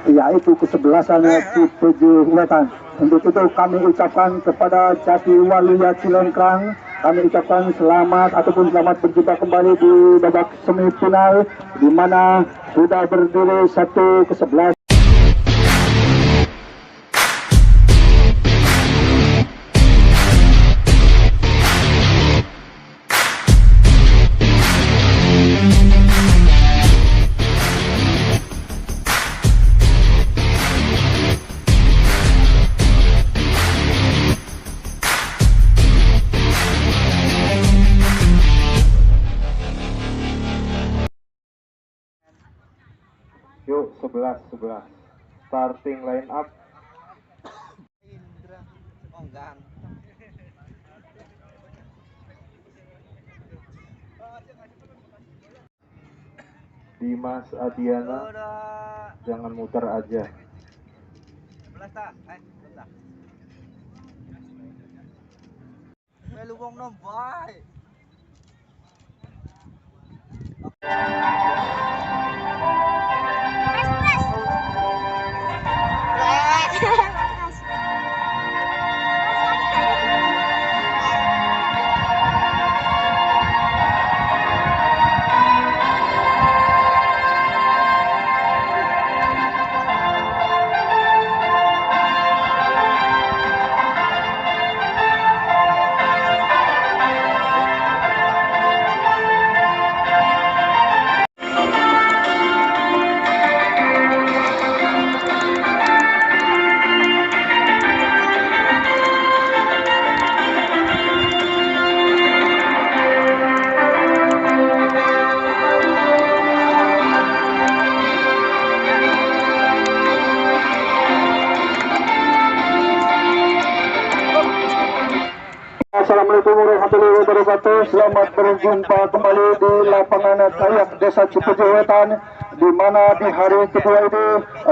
yaitu kesebelasan CPJ Wetan. Untuk itu kami ucapkan kepada Jatiwaluya Cilengkrang, kami ucapkan selamat ataupun selamat berjumpa kembali di babak semifinal, di mana sudah berdiri 1-11. Yuk 11 starting line up. Indra, oh ganteng. Dimas Adiana, jangan muter aja. 11 ta? Bentar. Melu wong nom bae. Assalamualaikum warahmatullahi wabarakatuh. Selamat berjumpa kembali di lapangan Kayak Desa Cipeje Wetan, di mana di hari kedua ini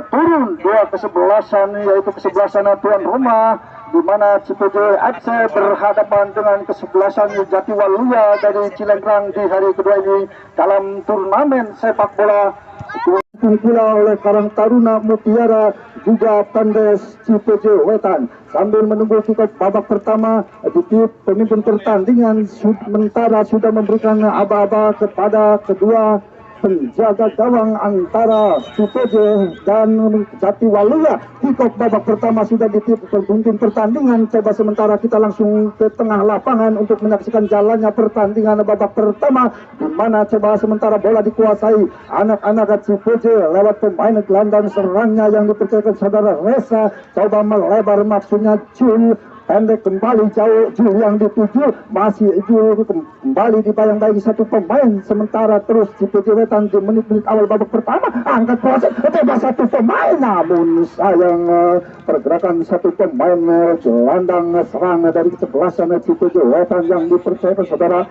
turun dua kesebelasan, yaitu kesebelasan tuan rumah, di mana Cipeje FC berhadapan dengan kesebelasan Jatiwaluya dari Cilengkrang di hari kedua ini dalam turnamen sepak bola pula oleh Karang Taruna Mutiara juga Tandes Cipeje Wetan. Sambil menunggu kick-off babak pertama, pemimpin pertandingan sementara sudah memberikan aba-aba kepada kedua penjaga gawang antara Cipeje dan Jatiwaluya. Kick-off babak pertama sudah pemimpin pertandingan. Coba sementara kita langsung ke tengah lapangan untuk menyaksikan jalannya pertandingan babak pertama, di mana coba sementara bola dikuasai anak-anak Cipeje lewat pemain gelandang serangnya yang dipercayakan saudara Reza. Coba melebar, maksudnya Jul pendek kembali, jauh Jul yang dituju, masih Jul kembali dibayang-bayangi satu pemain. Sementara terus Cipeje Wetan di menit-menit awal babak pertama angkat proses bebas satu pemain, namun sayang pergerakan satu pemain gelandang serang dari kesebelasan Cipeje Wetan yang dipercayakan saudara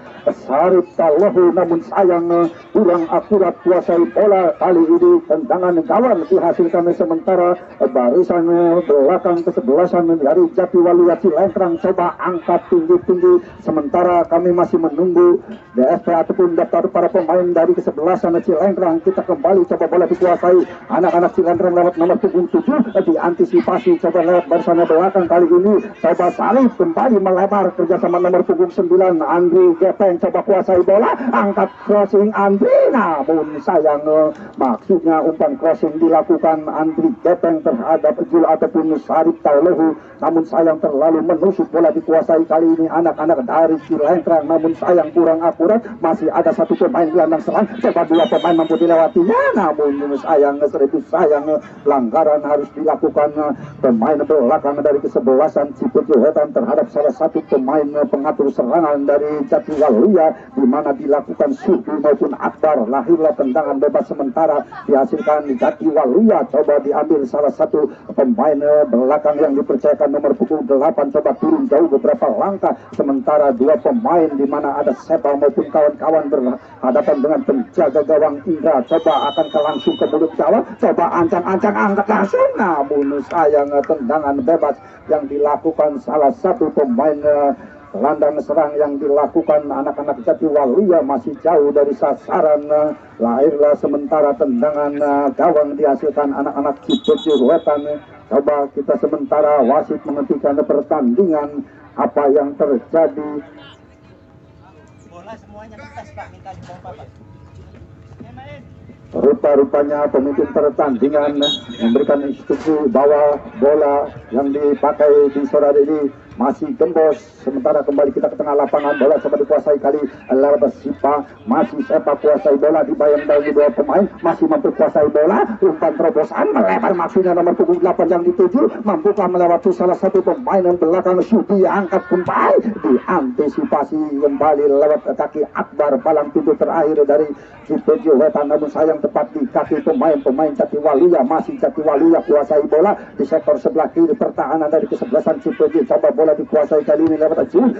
Sarip Talohu, namun sayang kurang akurat kuasai bola. Kali ini tendangan gawang dihasilkan, sementara barisan belakang kesebelasan dari Jatiwaluya Cilengkrang coba angkat tinggi-tinggi. Sementara kami masih menunggu DFP ataupun daftar para pemain dari kesebelasan Cilengkrang. Kita kembali coba bola dikuasai anak-anak Cilengkrang lewat nomor punggung 7, diantisipasi coba lewat barisan belakang. Kali ini coba Salib kembali melebar kerjasama nomor punggung 9 Andri Gepeng, coba kuasai bola, angkat crossing Andri, namun sayang maksudnya umpan crossing dilakukan Andri Gepeng terhadap Jul ataupun Sarip Taulehu, namun sayang terlalu menusuk. Bola dikuasai kali ini anak-anak dari Cilengkrang, namun sayang kurang akurat. Masih ada satu pemain gelandang serang, coba dua pemain mampu dilewatinya, namun sayang pelanggaran harus dilakukan pemain belakang dari kesebelasan Cipeje Wetan terhadap salah satu pemain pengatur serangan dari Jatiwaluya, di mana dilakukan Suki maupun Akbar. Lahirlah tendangan bebas sementara dihasilkan Jatiwaluya. Coba diambil salah satu pemain belakang yang dipercayakan nomor punggung 8, coba turun jauh beberapa langkah. Sementara dua pemain di mana ada Sepal maupun kawan-kawan berhadapan dengan penjaga gawang Indra, coba akan langsung ke mulut gawang, coba ancang-ancang angkat langsung, namun sayang tendangan bebas yang dilakukan salah satu pemain Landang serang yang dilakukan anak-anak Jatiwaluya masih jauh dari sasaran. Lahirlah sementara tendangan gawang dihasilkan anak-anak Cipeji Wetan. Coba kita sementara wasit menghentikan pertandingan. Apa yang terjadi? Bola semuanya dites Pak, minta dibawa Pak. Rupa-rupanya pemimpin pertandingan memberikan instruksi bahwa bola yang dipakai di sore hari ini masih gembos. Sementara kembali kita ke tengah lapangan, bola coba dikuasai kali lewat Sipa, masih Sepa kuasai bola, dibayang dari dua pemain, masih mampu kuasai bola, umpan terobosan melebar maksudnya nomor punggung 8 yang dituju, mampukah melewati salah satu pemain yang belakang. Sudi angkat kembali, diantisipasi kembali lewat kaki Akbar, palang pintu terakhir dari Cipeji Wetan, namun sayang tepat di kaki pemain Jatiwaluya. Masih Jatiwaluya kuasai bola di sektor sebelah kiri pertahanan dari kesebelasan Cipeji. Coba bola dikuasai kali ini lewat Jul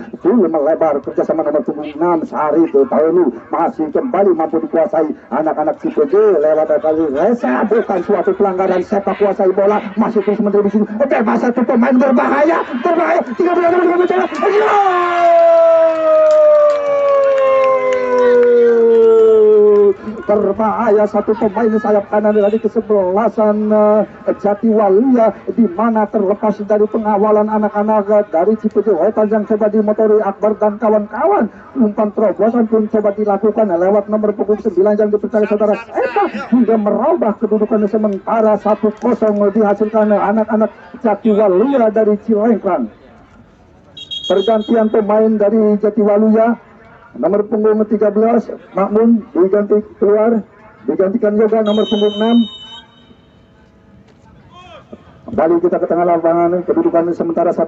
melebar kerjasama nomor punggung 6 Sarif Taulu, masih kembali mampu dikuasai anak-anak Cipeji lewat kali Reza. Bukan suatu pelanggaran, Sepak kuasai bola, masih terus menerus bebas satu pemain berbahaya 13 berbahaya satu pemain sayap kanan dari kesebelasan Jatiwaluya, di mana terlepas dari pengawalan anak-anak dari Cipeji Wetan yang coba dimotori Akbar dan kawan-kawan. Umpan terobosan pun coba dilakukan lewat nomor punggung 9 yang dipercaya saudara Sepa hingga merubah kedudukan sementara 1-0 dihasilkan anak-anak Jatiwaluya dari Cilengkrang. Pergantian pemain dari Jatiwaluya, nomor punggung 13 Makmun diganti keluar, digantikan juga nomor punggung 6. Kembali kita ke tengah lapangan, kedudukan sementara 1-0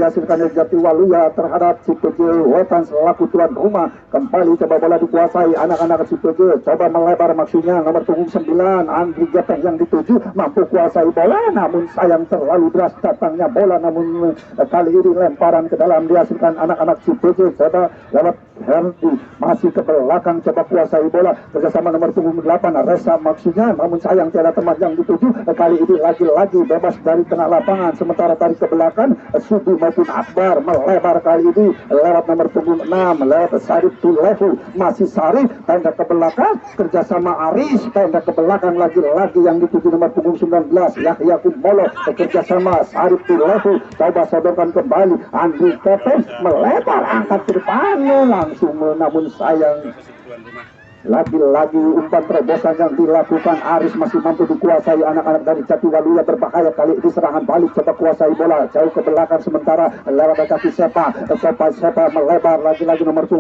dihasilkan dari Jatiwaluya terhadap Cipeji Wetan selaku tuan rumah. Kembali coba bola dikuasai anak-anak Cipeji, coba melebar maksudnya nomor punggung 9 Andri Gepeng yang dituju, mampu kuasai bola, namun sayang terlalu deras datangnya bola, namun kali ini lemparan ke dalam dihasilkan anak-anak Cipeji. Coba lewat Herdi, masih ke belakang coba kuasai bola kerjasama nomor punggung 8 Reza maksudnya, namun sayang tiada teman yang dituju. Kali ini lagi-lagi bebas dari tengah lapangan, sementara tarik ke belakang Sudi maupun Akbar melebar kali ini lewat nomor punggung 6 lewat Sarif Tulehu, masih Sarif tanda ke belakang kerjasama Aris, tanda ke belakang lagi-lagi yang dituju nomor punggung 19 Yahya Kumolo kerjasama Sarif Tulehu, coba sodorkan kembali Andri Kepes melebar angkat ke depan langsung, namun sayang lagi-lagi umpan terobosan yang dilakukan Aris masih mampu dikuasai anak-anak dari Jatiwaluya. Berbahaya kali ini serangan balik, coba kuasai bola jauh ke belakang sementara lewat kaki Sepa melebar lagi-lagi nomor 6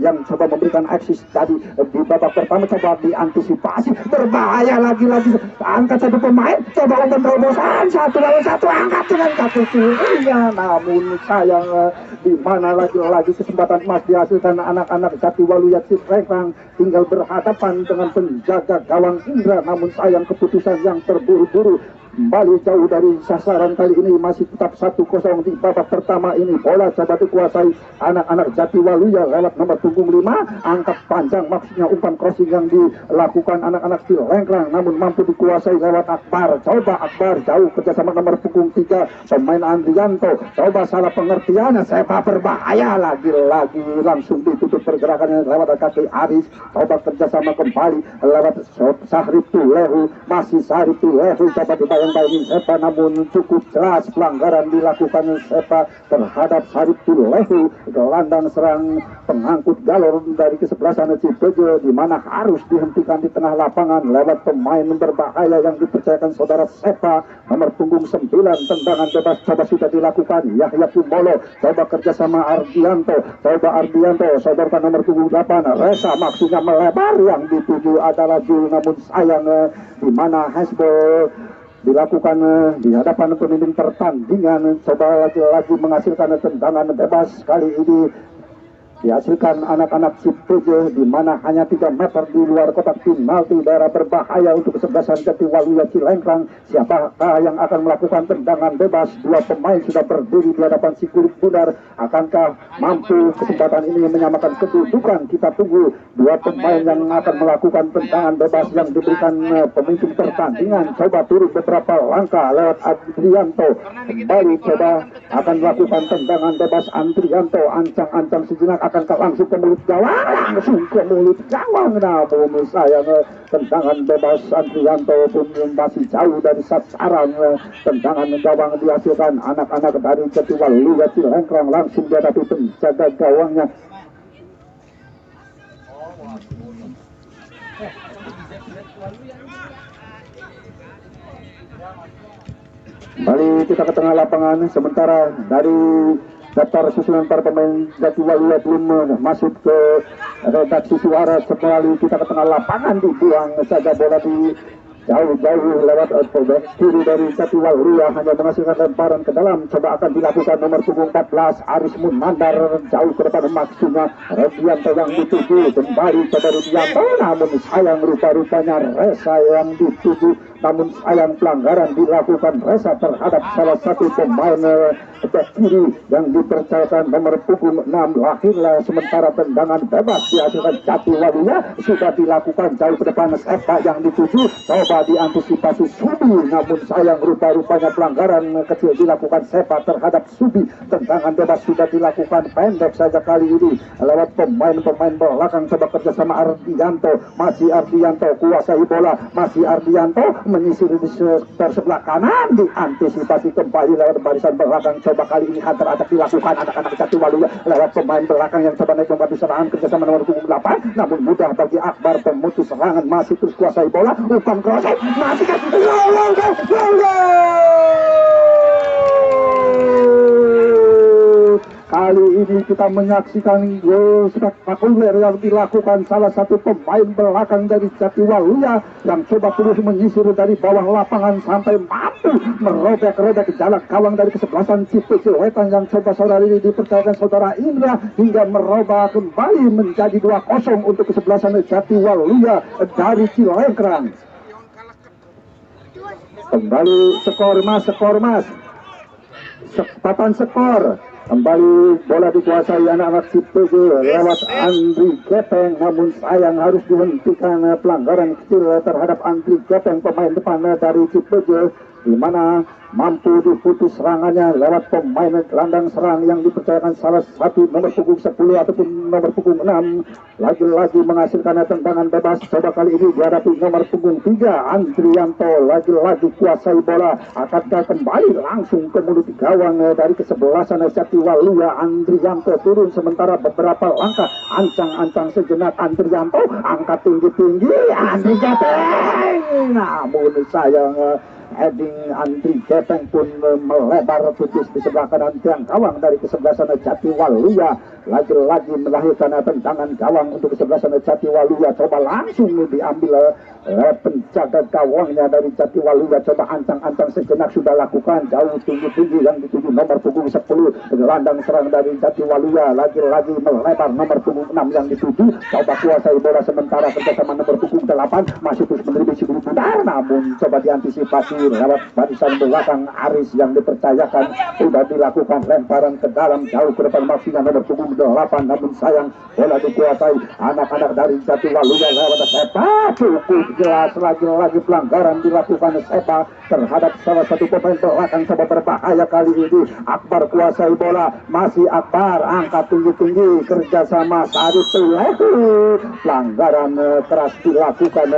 yang coba memberikan eksis tadi di babak pertama, coba diantisipasi, berbahaya lagi-lagi angkat satu pemain, coba umpan terobosan 1 lawan 1 angkat dengan kaki kirinya, namun sayang di mana lagi-lagi kesempatan emas dihasilkan anak-anak Jatiwaluya Cilengkrang, tinggal berhadapan dengan penjaga gawang Indra, namun sayang keputusan yang terburu-buru kembali jauh dari sasaran. Kali ini masih tetap 1-0 di babak pertama ini. Bola coba dikuasai anak-anak Jatiwaluya lewat nomor punggung 5, angkat panjang maksudnya umpan crossing yang dilakukan anak-anak Cilengkrang, namun mampu dikuasai lewat Akbar. Coba Akbar jauh kerjasama nomor punggung 3 pemain Andrianto, coba salah pengertian, Sepa berbahaya lagi-lagi langsung ditutup pergerakannya lewat kaki Aris. Coba kerjasama kembali lewat Sarif Tulehu, masih Sarif Tulehu coba dibayang-bayangin Sepa, namun cukup jelas pelanggaran dilakukan Sepa terhadap Sarif Tulehu, gelandang serang pengangkut galon dari kesebelasan Cipeji, di mana harus dihentikan di tengah lapangan lewat pemain berbahaya yang dipercayakan saudara Sepa nomor punggung 9. Tendangan bebas coba sudah dilakukan Yahya Kumolo, coba kerjasama Ardianto, sodorkan nomor punggung 8 Reza maksudnya melebar, yang dituju adalah Jul, namun sayang di mana Hasbol dilakukan di hadapan pemimpin pertandingan, coba lagi-lagi menghasilkan tendangan bebas kali ini dihasilkan anak-anak Cipeje, di mana hanya 3 meter di luar kotak penalti daerah berbahaya untuk kesebelasan Jatiwaluya Cilengkrang. Siapakah yang akan melakukan tendangan bebas? 2 pemain sudah berdiri di hadapan si kulit bundar. Akankah mampu kesempatan ini menyamakan kedudukan? Kita tunggu 2 pemain yang akan melakukan tendangan bebas yang diberikan pemimpin pertandingan. Coba turun beberapa langkah lewat Andrianto, kembali coba akan melakukan tendangan bebas. Andrianto ancang-ancang sejenak, akankah langsung ke mulut gawang? Langsung ke mulut gawang. Namun sayang, tendangan bebas Andrianto pun masih jauh dari sasaran. Tendangan gawang dihasilkan anak-anak dari Jatiwaluya Cilengkrang, langsung dihadapi penjaga gawangnya. Kembali kita ke tengah lapangan, sementara dari daftar susunan para pemain Jatiwaluya belum masuk ke redaksi suara. Sekali kita ke tengah lapangan, dibuang saja bola di jauh-jauh lewat kiri dari Jatiwaluya, hanya menghasilkan lemparan ke dalam. Coba akan dilakukan nomor punggung 14 Aris Munandar, jauh ke depan maksudnya Redianto yang dituju. Kembali ke Redianto, namun sayang rupa-rupanya Resa yang dituju. Namun sayang pelanggaran dilakukan Resa terhadap salah satu pemain bek kiri yang dipercayakan nomor punggung 6 Lahirlah. Sementara tendangan bebas dihasilkan Jatiwaluya sudah dilakukan jauh ke depan Sepa yang dituju. Coba diantisipasi Subi, namun sayang rupa-rupanya pelanggaran kecil dilakukan Sepa terhadap Subi. Tendangan bebas sudah dilakukan pendek saja kali ini lewat pemain-pemain belakang. Coba kerjasama Ardianto, masih Ardianto kuasai bola, masih Ardianto menyisir di sektor sebelah kanan, diantisipasi kembali lewat barisan belakang. Coba kali ini hunter attack dilakukan anak-anak Jatiwaluya lewat pemain belakang yang coba naik membantu serangan kerjasama nomor punggung 8, namun mudah bagi Akbar pemutus serangan, masih terus kuasai bola, bukan crossing, masih kan kali ini kita menyaksikan gol spektakuler yang dilakukan salah satu pemain belakang dari Jatiwaluya yang coba terus menyisir dari bawah lapangan sampai mampu merobek-robek jalan gawang dari kesebelasan Cipeje Wetan yang coba saudara ini dipercayakan saudara Indra hingga merubah kembali menjadi 2-0 untuk kesebelasan Jatiwaluya dari Cilengkrang. Kembali skor mas, papan skor. Kembali bola dikuasai anak-anak Cipeje lewat Andri Gepeng, namun sayang harus dihentikan pelanggaran kecil terhadap Andri Gepeng, pemain depan dari Cipeje, di mana mampu diputus serangannya lewat pemain gelandang serang yang dipercayakan salah satu nomor punggung 10 ataupun nomor punggung 6, lagi-lagi menghasilkan tendangan bebas. Coba kali ini dihadapi nomor punggung 3 Andrianto, lagi-lagi kuasai bola, akankah kembali langsung ke mulut gawang dari kesebelasan Jatiwaluya. Andrianto turun sementara beberapa langkah, ancang-ancang sejenak Andrianto, angkat tinggi-tinggi Andri Gepeng, namun sayang heading Andri Gepeng pun melebar tipis di sebelah kanan tiang gawang dari kesebelasan Jatiwaluya. Lagi-lagi melahirkan tendangan gawang untuk kesebelasan Jatiwaluya. Coba langsung diambil penjaga gawangnya dari Jatiwaluya. Coba ancang-ancang sejenak sudah lakukan jauh tinggi-tinggi yang dituju nomor punggung 10 gelandang serang dari Jatiwaluya. Lagi-lagi melebar nomor punggung 6 yang dituju. Coba kuasai bola sementara kerjasama nomor punggung 8 masih terus menerima si bulu pudar, namun coba diantisipasi lewat barisan belakang Aris yang dipercayakan sudah dilakukan lemparan ke dalam jauh ke depan maksudnya nomor punggung 8, namun sayang bola dikuasai anak-anak dari Jatiwaluya lewat Sepa. Cukup jelas lagi-lagi pelanggaran dilakukan Sepa terhadap salah satu pemain belakang coba berbahaya kali ini. Akbar kuasai bola, masih Akbar angkat tinggi-tinggi kerjasama Sarif Tulehu. Pelanggaran keras dilakukan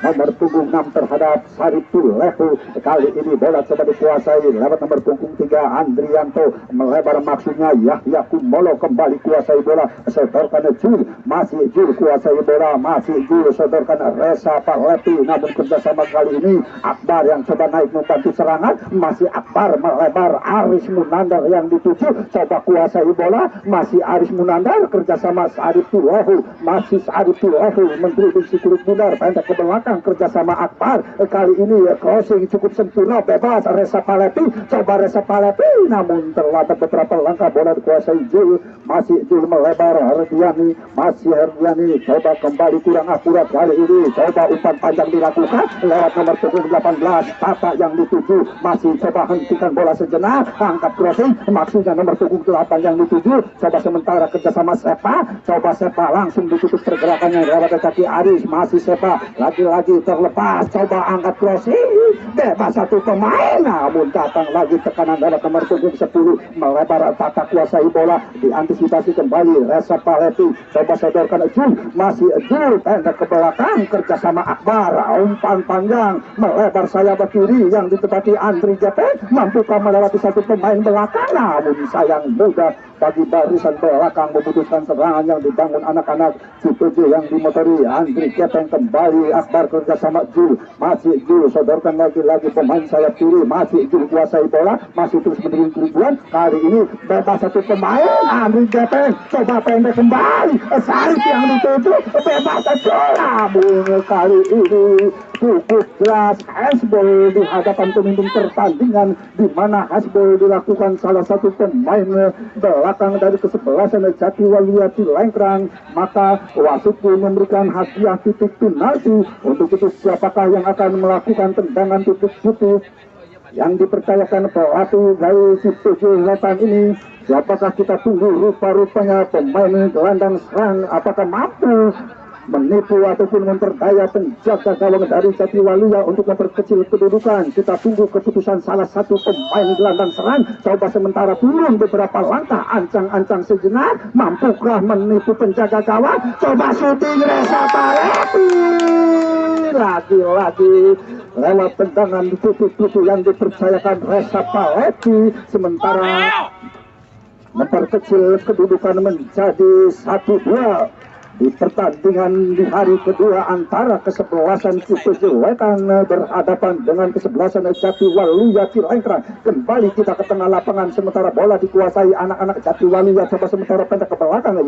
nomor punggung 6 terhadap Sarif Tulehu. Kali ini bola coba dikuasai lewat nomor punggung 3 Andrianto, melebar maksudnya Yahya Kumolo, kembali kuasai bola, sodorkan Jul, masih Jul kuasai bola, masih Jul sodorkan Resa Parlepi, namun kerjasama kali ini Akbar yang coba naik membantu serangan, masih Akbar melebar Aris Munandar yang dituju, coba kuasai bola, masih Aris Munandar kerjasama Sarif Tulehu, masih Sarif Tulehu menteri si kulit bundar pendek ke belakang kerjasama Akbar. Kali ini crossing cukup sempurna, bebas Reza Palepi, coba Reza Palepi, namun terlambat beberapa langkah, bola dikuasai Jul, masih Jul melebar, Herdiani, masih Herdiani, coba kembali kurang akurat kali ini, coba umpan panjang dilakukan lewat nomor punggung 18, Tata yang dituju, masih coba hentikan bola sejenak, angkat crossing, maksudnya nomor punggung 8 yang dituju, coba sementara kerjasama Sepa, coba Sepa langsung ditutup pergerakannya lewat kaki Aris, masih Sepa, lagi-lagi terlepas, coba angkat crossing, bebas satu pemain, namun datang lagi tekanan lewat nomor punggung 10, melebar Tata kuasai bola, diantisipasi kembali Reza Palepi, coba sodorkan Jul, masih Jul, pendek ke belakang, kerjasama Akbar, umpan panjang, melebar sayap kiri yang ditepati Andri JP, mampukah melewati satu pemain belakang, namun sayang mudah bagi barisan belakang memutuskan serangan yang dibangun anak-anak CPJ yang dimotori Andri Kepeng. Kembali Akbar kerjasama Jul, masih Jul, sodorkan lagi-lagi pemain sayap kiri, masih Jul kuasai bola, masih terus menerima keribuan, kali ini bebas satu pemain, Andri Kepeng, coba pendek kembali, Sarip yang dituju, bebas Jul, namun kali ini cukup jelas handsball di hadapan pemimpin pertandingan, di mana handsball dilakukan salah satu pemain belakang dari kesebelasan Jatiwaluya Cilengkrang, maka wasit pun memberikan hadiah titik penalti. Untuk itu siapakah yang akan melakukan tendangan titik putih yang dipercayakan pelatih dari CPJ Wetan ini? Siapakah kita tunggu, rupa-rupanya pemain gelandang serang apakah mampu menipu ataupun memperdaya penjaga gawang dari Jatiwaluya untuk memperkecil kedudukan. Kita tunggu keputusan salah satu pemain gelandang serang. Coba sementara turun beberapa langkah, ancang-ancang sejenak, mampukah menipu penjaga gawang? Coba syuting Reza Palepi, lagi-lagi lewat tendangan titik-titik yang dipercayakan Reza Palepi, sementara memperkecil kedudukan menjadi 1-2 di pertandingan di hari kedua antara kesebelasan CPJ Wetan berhadapan dengan kesebelasan Jatiwaluya Cilengkrang. Kembali kita ke tengah lapangan, sementara bola dikuasai anak-anak Jatiwaluya, coba sementara pendek ke belakang,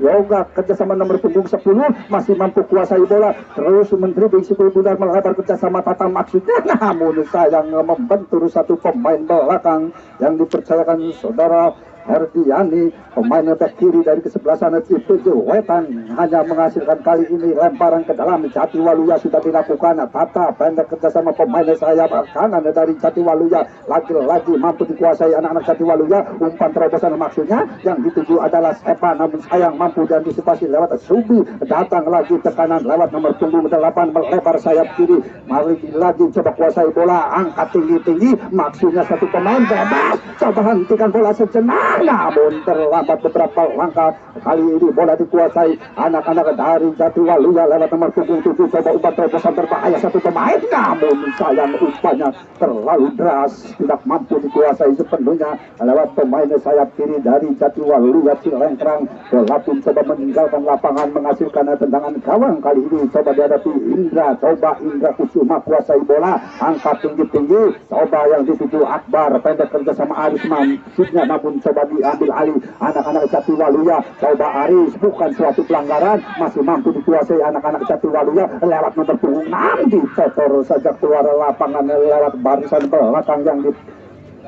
Yoga kerjasama nomor punggung 10 masih mampu kuasai bola, terus mendribbling si Bundar melebar kerjasama Tata maksudnya, namun sayang membentur satu pemain belakang yang dipercayakan saudara Herdiani, pemain back kiri dari kesebelasan CPJ Wetan, hanya menghasilkan kali ini lemparan ke dalam. Jatiwaluya sudah dilakukan, Tata pendek kerjasama pemain sayap kanan dari Jatiwaluya, lagi-lagi mampu dikuasai anak-anak Jatiwaluya, umpan terobosan maksudnya yang dituju adalah Sepa, namun sayang mampu diantisipasi lewat Subi, datang lagi tekanan lewat nomor punggung 8 melebar sayap kiri, mari lagi coba kuasai bola, angkat tinggi-tinggi, maksudnya satu pemain bebas, coba hentikan bola sejenak, namun terlambat beberapa langkah, kali ini bola dikuasai anak-anak dari Jatiwaluya lewat nomor punggung 7, coba umpan terobosan berbahaya satu pemain, namun sayang umpannya terlalu deras, tidak mampu dikuasai sepenuhnya lewat pemain sayap kiri dari Jatiwaluya Cilengkrang. Bola pun coba meninggalkan lapangan menghasilkan tendangan gawang, kali ini coba dihadapi Indra, coba Indra Kusuma kuasai bola, angkat tinggi-tinggi, coba yang dituju Akbar, pendek kerjasama Aris maksudnya, namun coba diambil alih anak-anak Jatiwaluya, coba Aris, bukan suatu pelanggaran, masih mampu dikuasai anak-anak Jatiwaluya lewat nomor punggung 6, ditotor saja keluar lapangan lewat barisan belakang yang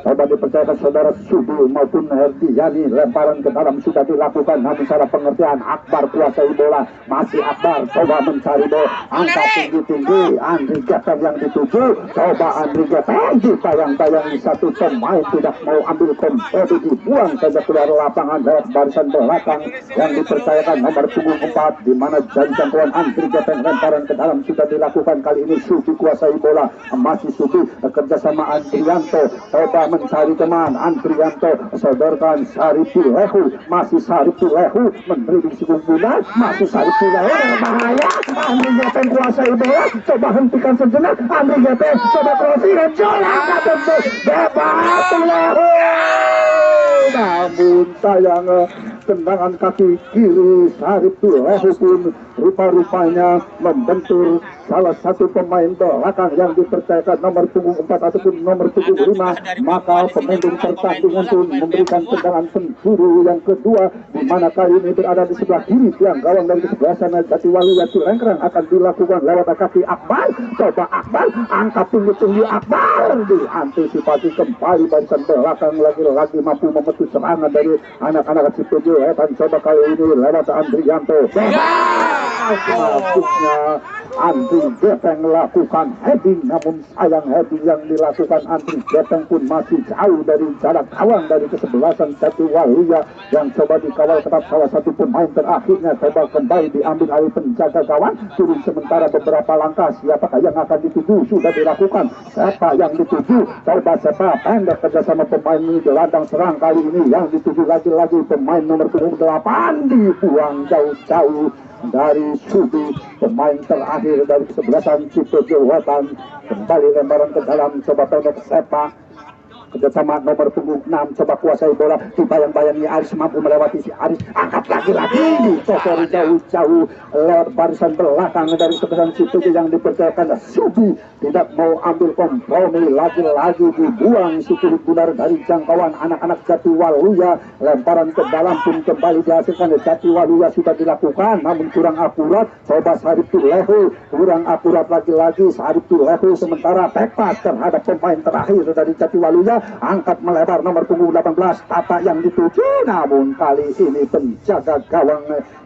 coba dipercayakan saudara Subi maupun Herdiani, lemparan ke dalam sudah dilakukan, namun secara pengertian Akbar kuasai bola, masih Akbar coba mencari bola, angkat tinggi-tinggi, Andri Gepeng yang dituju, coba Andri Gepeng ditayang-tayangi satu pemain tidak mau ambil kembali, dibuang saja keluar lapangan lewat barisan belakang yang dipercayakan nomor punggung 4, di mana jangkauan Andri Gepeng, lemparan ke dalam sudah dilakukan, kali ini Subi kuasai bola, masih Subi kerjasama Andrianto, coba mencari teman, Andrianto sodorkan Saripi Lehu, masih Saripi Lehu menerima si Bundar, masih Saripi Lehu berbahaya, Andri Gepeng kuasai bola, coba hentikan sejenak, Andri Gepeng coba crossing, jola bebas Lehu, namun sayang tendangan kaki kiri Sarip Tulehu pun rupa-rupanya membentur salah satu pemain belakang yang dipercayakan nomor punggung 4 ataupun nomor punggung 5. Maka pemimpin pertandingan pun memberikan tendangan penjuru yang kedua, di mana kali ini berada di sebelah kiri tiang gawang dari sebelah sana Jatiwaluya. Cilengkrang akan dilakukan lewat kaki Akbar. Coba Akbar angkat tinggi-tinggi, Akbar diantisipasi kembali barisan belakang, lagi-lagi mampu memetus serangan dari anak-anak Cipuju. Coba kali ini lewat Andrianto. Masuknya Andri Gepeng melakukan heading, namun sayang heading yang dilakukan Andri Gepeng pun masih jauh dari jarak gawang dari kesebelasan Jatiwaluya, yang coba dikawal ketat salah satu pemain terakhirnya. Coba kembali diambil alih penjaga gawang, turun sementara beberapa langkah. Siapakah yang akan dituju? Sudah dilakukan. Siapa yang dituju? Coba siapa? Pendek kerjasama pemain ini, gelandang serang kali ini yang dituju lagi-lagi pemain nomor 8, dibuang jauh-jauh dari Subi, pemain terakhir dari kesebelasan Cipuju Wetan. Kembali lemparan ke dalam, coba pendek sepak kerjasama nomor punggung 6, coba kuasai bola, dibayang-bayangi Aris, mampu melewati si Aris, angkat lagi-lagi, dikotori jauh-jauh lewat barisan belakang dari kesebelasan Cipuju yang dipercayakan Subi. Tidak mau ambil kompromi, lagi-lagi dibuang si kulit bunar dari jangkauan anak-anak Jatiwaluya. Lemparan ke dalam pun kembali dihasilkan Jatiwaluya, sudah dilakukan namun kurang akurat. Coba Sarip Tulehu, kurang akurat lagi-lagi Sarip Tulehu, sementara tepat terhadap pemain terakhir dari Jatiwaluya. Angkat melebar nomor punggung 18, Tata yang dituju, namun kali ini penjaga gawang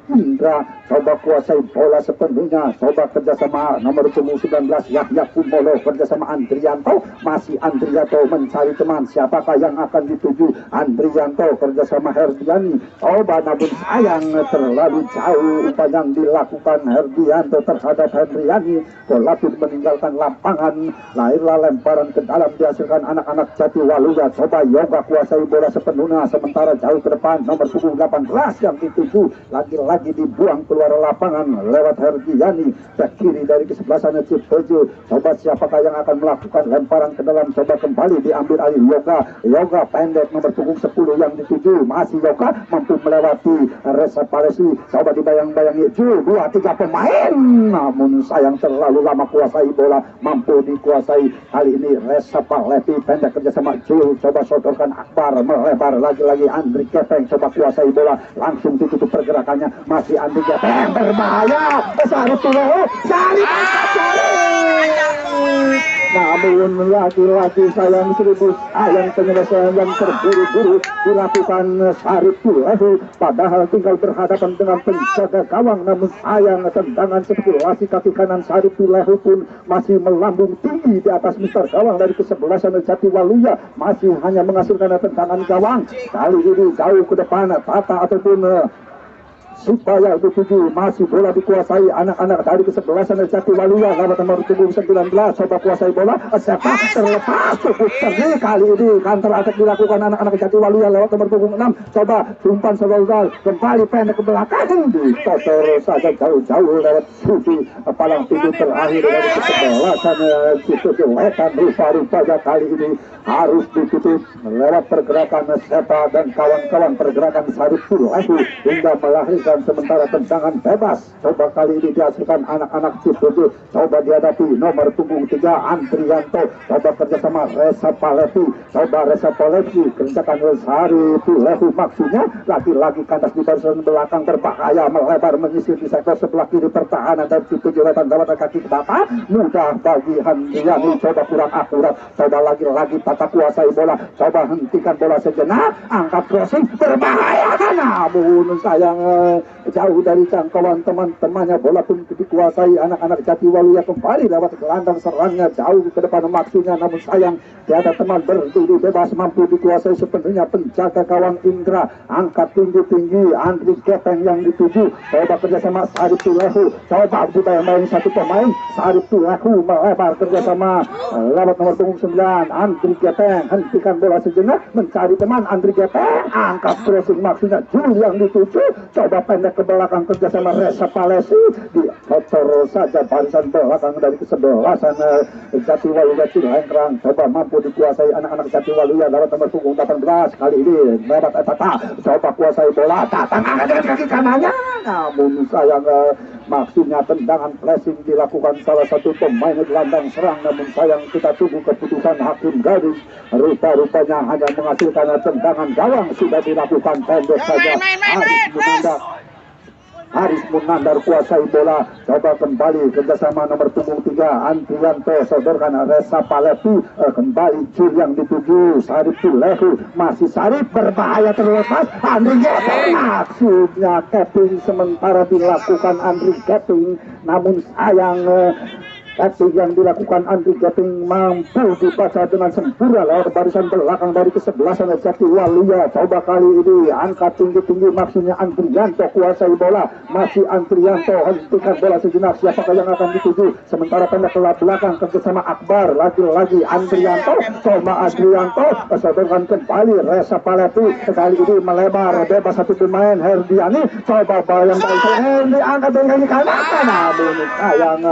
Indra coba kuasai bola sepenuhnya. Coba kerjasama nomor punggung 19 Yahya Kumolo kerjasama Andrianto, masih Andrianto mencari teman. Siapakah yang akan dituju? Andrianto kerjasama Herdiani. Coba namun sayang terlalu jauh upaya yang dilakukan Herdianto terhadap Hendriani. Bola pun meninggalkan lapangan. Lahirlah lemparan ke dalam dihasilkan anak-anak Jatiwaluya. Coba Yoga kuasai bola sepenuhnya, sementara jauh ke depan nomor punggung 18 yang dituju lagi-lagi dibuang keluar lapangan lewat Herdiani, back kiri dari kesebelasan Cipuju. Coba siapakah yang akan melakukan lemparan ke dalam? Coba kembali diambil alih Yoga pendek nomor punggung 10 yang dituju, masih Yoga mampu melewati Reza Palesi. Coba dibayang-bayangi 2-3 pemain, namun sayang terlalu lama kuasai bola, mampu dikuasai kali ini Reza Palesi. Pendek kerjasama Jul, coba sodorkan Akbar, melebar lagi-lagi Andri Gepeng, coba kuasai bola, langsung ditutup pergerakannya, masih Andri Gepeng, berbahaya, Sarip Tulehu, namun lagi-lagi sayang penyelesaian yang terburu-buru dilakukan Sarip Tulehu, padahal tinggal berhadapan dengan penjaga gawang, namun sayang tendangan sirkulasi kaki kanan Sarip Tulehu pun masih melambung tinggi di atas mister gawang dari kesebelasan Jatiwaluya, masih hanya menghasilkan tendangan gawang. Kali ini jauh ke depan Tata ataupun supaya dituju, masih bola dikuasai anak-anak dari kesebelasan Jatiwaluya lewat nomor punggung 19. Coba kuasai bola, sepak terlepas cukup sering kali ini counter attack dilakukan anak-anak Jatiwaluya lewat nomor punggung 6. Coba umpan selogal kembali pendek ke belakang, dikotor saja jauh-jauh lewat Subi, palang pintu terakhir dari kesebelasan Cipuju Wetan. Rupa-rupanya kali ini harus ditutup lewat pergerakan Sepa dan kawan-kawan pergerakan Sarip Tulehu hingga melahirkan sementara tendangan bebas. Coba kali ini dihasilkan anak-anak Cipuju. Coba dihadapi nomor punggung 3 Andrianto. Coba kerjasama Reza Palesi. Coba Reza Palesi kerjakan Sarip Tulehu, maksudnya lagi-lagi kandas di barisan belakang, berbahaya melebar menyisir di sektor sebelah kiri pertahanan dan Cipuju Wetan dapat kaki ke bawah, mudah bagi Handriani. Coba kurang akurat. Coba lagi-lagi Tata kuasai bola. Coba hentikan bola sejenak, angkat crossing, berbahaya, namun sayang jauh dari jangkauan teman-temannya. Bola pun dikuasai anak-anak Jatiwaluya kembali lewat gelandang serangnya jauh ke depan maksudnya, namun sayang tiada teman berdiri bebas, mampu dikuasai sepenuhnya penjaga gawang Indra. Angkat tinggi-tinggi Andri Gepeng yang dituju. Coba kerjasama Sarip Tulehu. Coba dibayang-bayang satu pemain Sarip Tulehu melebar kerjasama lewat nomor punggung 9 Andri Gepeng. Hentikan bola sejenak, mencari teman Andri Gepeng, angkat crossing maksudnya Jul yang dituju. Coba bola pendek ke belakang kerjasama Reza Palesi, dikotor saja barisan belakang dari kesebelasan Jatiwaluya Cilengkrang. Coba mampu dikuasai anak-anak Jatiwaluya lewat nomor punggung 18 kali ini lewat Tata, coba kuasai bola, datang dengan kaki kanannya, namun sayang maksudnya tendangan pressing dilakukan salah satu pemain gelandang serang, namun sayang kita tunggu keputusan hakim Gading. Rupa-rupanya hanya menghasilkan tendangan gawang sudah dilakukan pendek saja. Haris Munandar kuasai bola, coba kembali kerjasama nomor punggung 3 Andrianto, sodorkan Reza Palepi, kembali Jul yang dituju Sarip Tulehu, masih Sarip berbahaya terlepas, Andri Geping, maksudnya capping sementara dilakukan Andri Geping, namun sayang Acting yang dilakukan Andri Geping mampu dibaca dengan sempurna lewat barisan belakang dari kesebelasan Jatiwaluya. Coba kali ini angkat tinggi-tinggi, maksudnya Andrianto kuasai bola, masih Andrianto, hentikan bola sejenak, siapakah yang akan dituju, sementara pendek ke belakang kerjasama Akbar, lagi-lagi Andrianto, coba Andrianto sodorkan kembali Reza Palepi, kali ini melebar bebas satu pemain Herdiani, coba bola yang baik Herdi angkat dengan kanan, namun sayang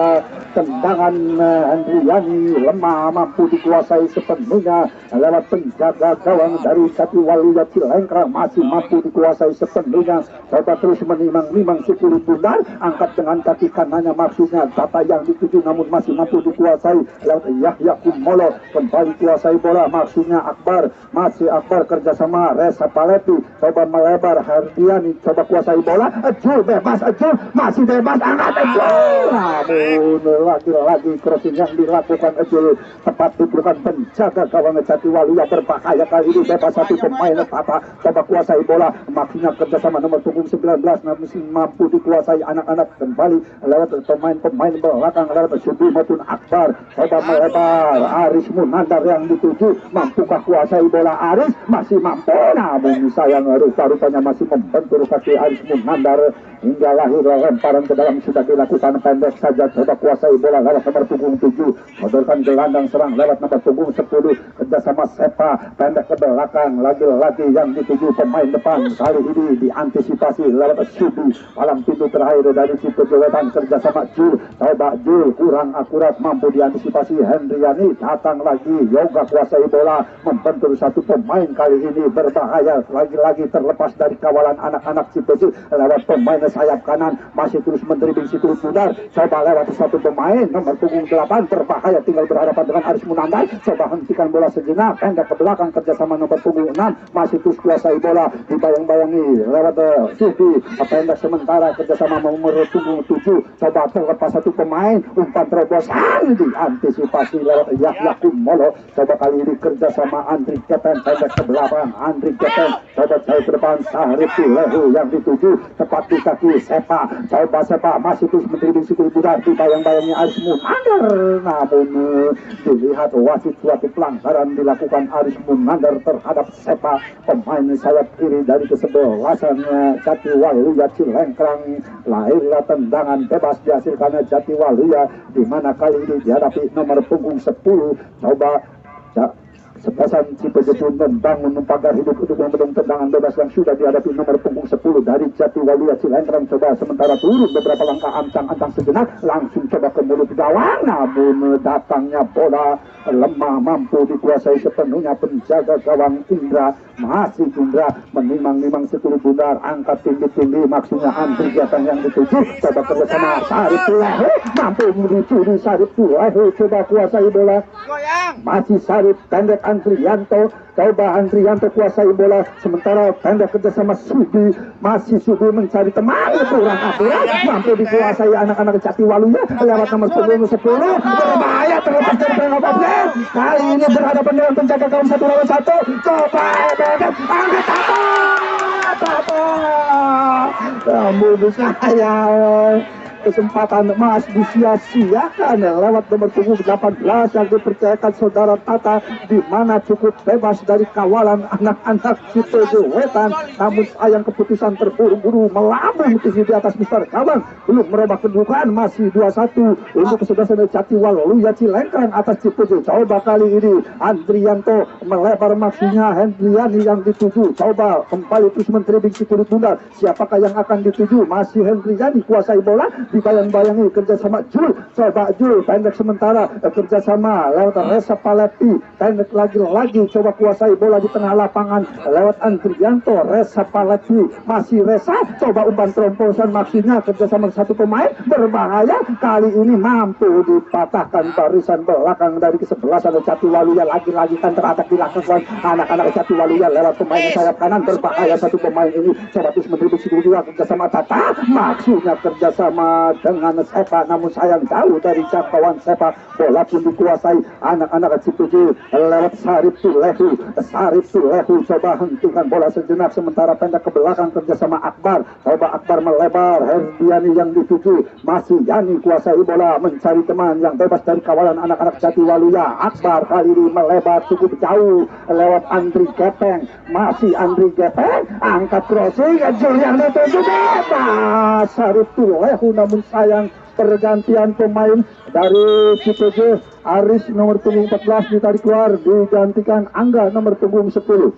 tendangan Andriani lemah, mampu dikuasai sepenuhnya lewat penjaga gawang dari Jatiwaluya Cilengkrang, masih mampu dikuasai sepenuhnya, coba terus menimang-nimang Sikuri Bundar, angkat dengan kaki kanannya, maksudnya Tata yang dituju namun masih mampu dikuasai lewat Yahya Kumolo, kembali kuasai bola, maksudnya Akbar, masih Akbar kerjasama Reza Palepi, coba melebar Herdiani, coba kuasai bola, Jul bebas, Jul masih bebas, angkat Jul, namun lagi crossing yang dilakukan Ejul tepat diperlukan penjaga gawang Jatiwaluya, berbahaya kali ini bebas satu pemain Tata, coba kuasai bola, maksudnya kerjasama nomor punggung 19 namun mampu dikuasai anak-anak, kembali lewat pemain belakang lewat Subi maupun Akbar, coba melebar Aris Munandar yang dituju, mampukah kuasai bola Aris, masih mampu, namun sayang rupa-rupanya masih membentur kaki Aris Munandar hingga lahir lemparan ke dalam sudah dilakukan pendek saja, coba kuasai bola lewat nomor punggung 7, sodorkan gelandang serang lewat nomor punggung 10 kerjasama Sepa, pendek ke belakang, lagi-lagi yang dituju pemain depan, kali ini diantisipasi lewat Subi, malam pintu terakhir dari Cipujo Wetan kerjasama Jul, coba Jul kurang akurat, mampu diantisipasi Hendriani, datang lagi Yoga kuasai bola, membentur satu pemain, kali ini berbahaya, lagi-lagi terlepas dari kawalan anak-anak Cipujo lewat pemain sayap kanan, masih terus mendribling Sikuri Bundar, coba lewat satu pemain nomor punggung 8 berbahaya, tinggal berhadapan dengan Aris Munandar, coba hentikan bola sejenak, pendek ke belakang kerjasama nomor punggung 6, masih terus kuasai bola, dibayang-bayangi lewat Subi, pendek sementara kerjasama nomor punggung 7, coba terlepas satu pemain, umpan terobosan diantisipasi lewat Yahya Kumolo, coba kali ini kerjasama Andri Gepeng, pendek ke belakang Andri Gepeng, coba jauh ke depan Sarip Tulehu yang dituju tepat di kaki Sepa, coba Sepa masih terus mendribling Sikuri Bundar, dibayang-bayangi Aris Munandar, namun dilihat wasit suatu pelanggaran dilakukan Aris Munandar terhadap Sepa, pemain sayap kiri dari kesebelasan Jatiwaluya Cilengkrang, lahirlah tendangan bebas dihasilkan Jatiwaluya, di mana kali ini dihadapi nomor punggung 10, coba Sepasan Cipujo pun membangun pagar hidup untuk membendung tendangan bebas yang sudah dihadapi nomor punggung 10 dari Jatiwaluya Cilengkrang, coba sementara turun beberapa langkah ancang-ancang sejenak, langsung coba ke mulut gawang, namun datangnya bola lemah, mampu dikuasai sepenuhnya penjaga gawang Indra, masih Indra menimang-nimang Sikuri Bundar, angkat tinggi-tinggi, maksudnya Andri Gepeng yang dituju, coba kerjasama Sarip Tulehu, mampu mencuri Sarip Tulehu, coba kuasai bola, masih Sarip, pendek Andrianto, coba Andrianto kuasai bola, sementara pendek kerjasama Subi, masih Subi mencari teman, kurang akurat, mampu dikuasai anak-anak Jatiwaluya lewat nomor punggung 10, berbahaya terlepas dari pengobatnya, kali ini berhadapan dengan penjaga gawang 1 lawan 1, coba angkat Tata, namun sayang kesempatan emas disia-siakan lewat nomor punggung 18 yang dipercayakan saudara Tata, di mana cukup bebas dari kawalan anak-anak Cipeje Wetan. Namun sayang keputusan terburu-buru melambung tinggi di atas Mister Gabang, belum merubah kedudukan, masih 2-1 untuk kesebelasan Jatiwaluya Cilengkrang atas Cipeje. Coba kali ini Andrianto melebar maksinya, Hendriani yang dituju, coba kembali terus mentribing si kulit bundar. Siapakah yang akan dituju? Masih Hendriani kuasai bola, dibayang-bayangi kerjasama Jul, coba Jul pendek sementara, kerjasama lewat Reza Palepi, pendek lagi-lagi coba kuasai bola di tengah lapangan lewat Andrianto. Reza Palepi, masih Reza, coba umpan terobosan maksinya, kerjasama satu pemain berbahaya, kali ini mampu dipatahkan barisan belakang dari kesebelasan Jatiwaluya. Lagi-lagi kan teratak dilakukan anak-anak Jatiwaluya lewat pemain sayap kanan, berbahaya satu pemain ini, coba terus mendribble kedua kerjasama Tata, maksudnya kerjasama dengan Sepa, namun sayang jauh dari jangkauan Sepa, bola pun dikuasai anak-anak Cipeje lewat Sarip Tulehu, coba hentikan bola sejenak, sementara pendek ke belakang kerjasama Akbar, coba Akbar melebar, Herdiani yang dituju, masih Yani kuasai bola, mencari teman yang bebas dari kawalan anak-anak Jatiwaluya. Akbar kali ini melebar cukup jauh lewat Andri Gepeng, masih Andri Gepeng, angkat crossing, Jul yang dituju bebas, Sarip Tulehu, namun sayang pergantian pemain dari Cipeje, Aris nomor punggung 14 ditarik keluar, digantikan Angga nomor punggung 10.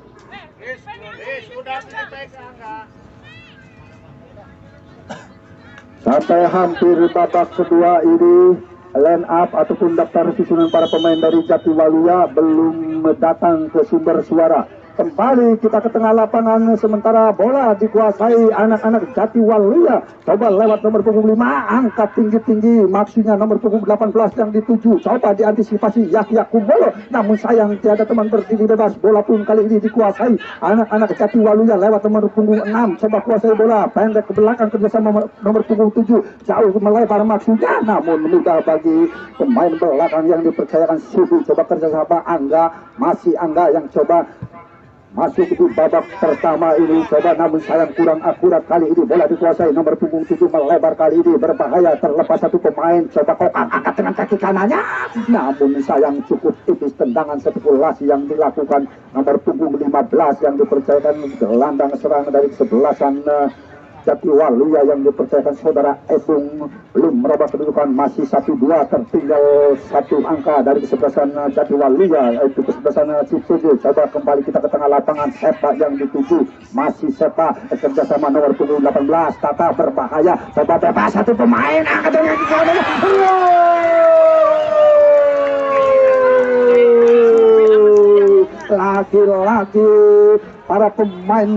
Sampai hampir babak kedua ini, line up ataupun daftar susunan para pemain dari Jatiwaluya belum datang ke sumber suara. Kembali kita ke tengah lapangan, sementara bola dikuasai anak-anak Jatiwaluya. Coba lewat nomor punggung 5, angkat tinggi-tinggi, maksudnya nomor punggung 18 yang dituju, coba diantisipasi Yahya Kumolo, namun sayang tiada teman berdiri bebas. Bola pun kali ini dikuasai anak-anak Jatiwaluya lewat nomor punggung 6, coba kuasai bola, pendek ke belakang kerjasama nomor punggung 7, jauh melebar maksudnya, namun mudah bagi pemain belakang yang dipercayakan Subi. Coba kerjasama Angga, masih Angga yang coba masuk di babak pertama ini, coba namun sayang kurang akurat. Kali ini bola dikuasai nomor punggung 7, melebar kali ini berbahaya, terlepas satu pemain, coba Kokang angkat dengan kaki kanannya, namun sayang cukup tipis tendangan spekulasi yang dilakukan nomor punggung 15 yang dipercayakan gelandang serang dari kesebelasan Jatiwaluya yang dipercayakan saudara Ebung, belum merubah kedudukan, masih 1-2, tertinggal satu angka dari kesebelasan Jatiwaluya, yaitu kesebelasan Cipeje. Coba kembali kita ke tengah lapangan, Sepa yang dituju, masih Sepa, kerjasama nomor punggung 18, Tata berbahaya, coba bebas satu pemain, angkat dengan kaki, lagi-lagi para pemain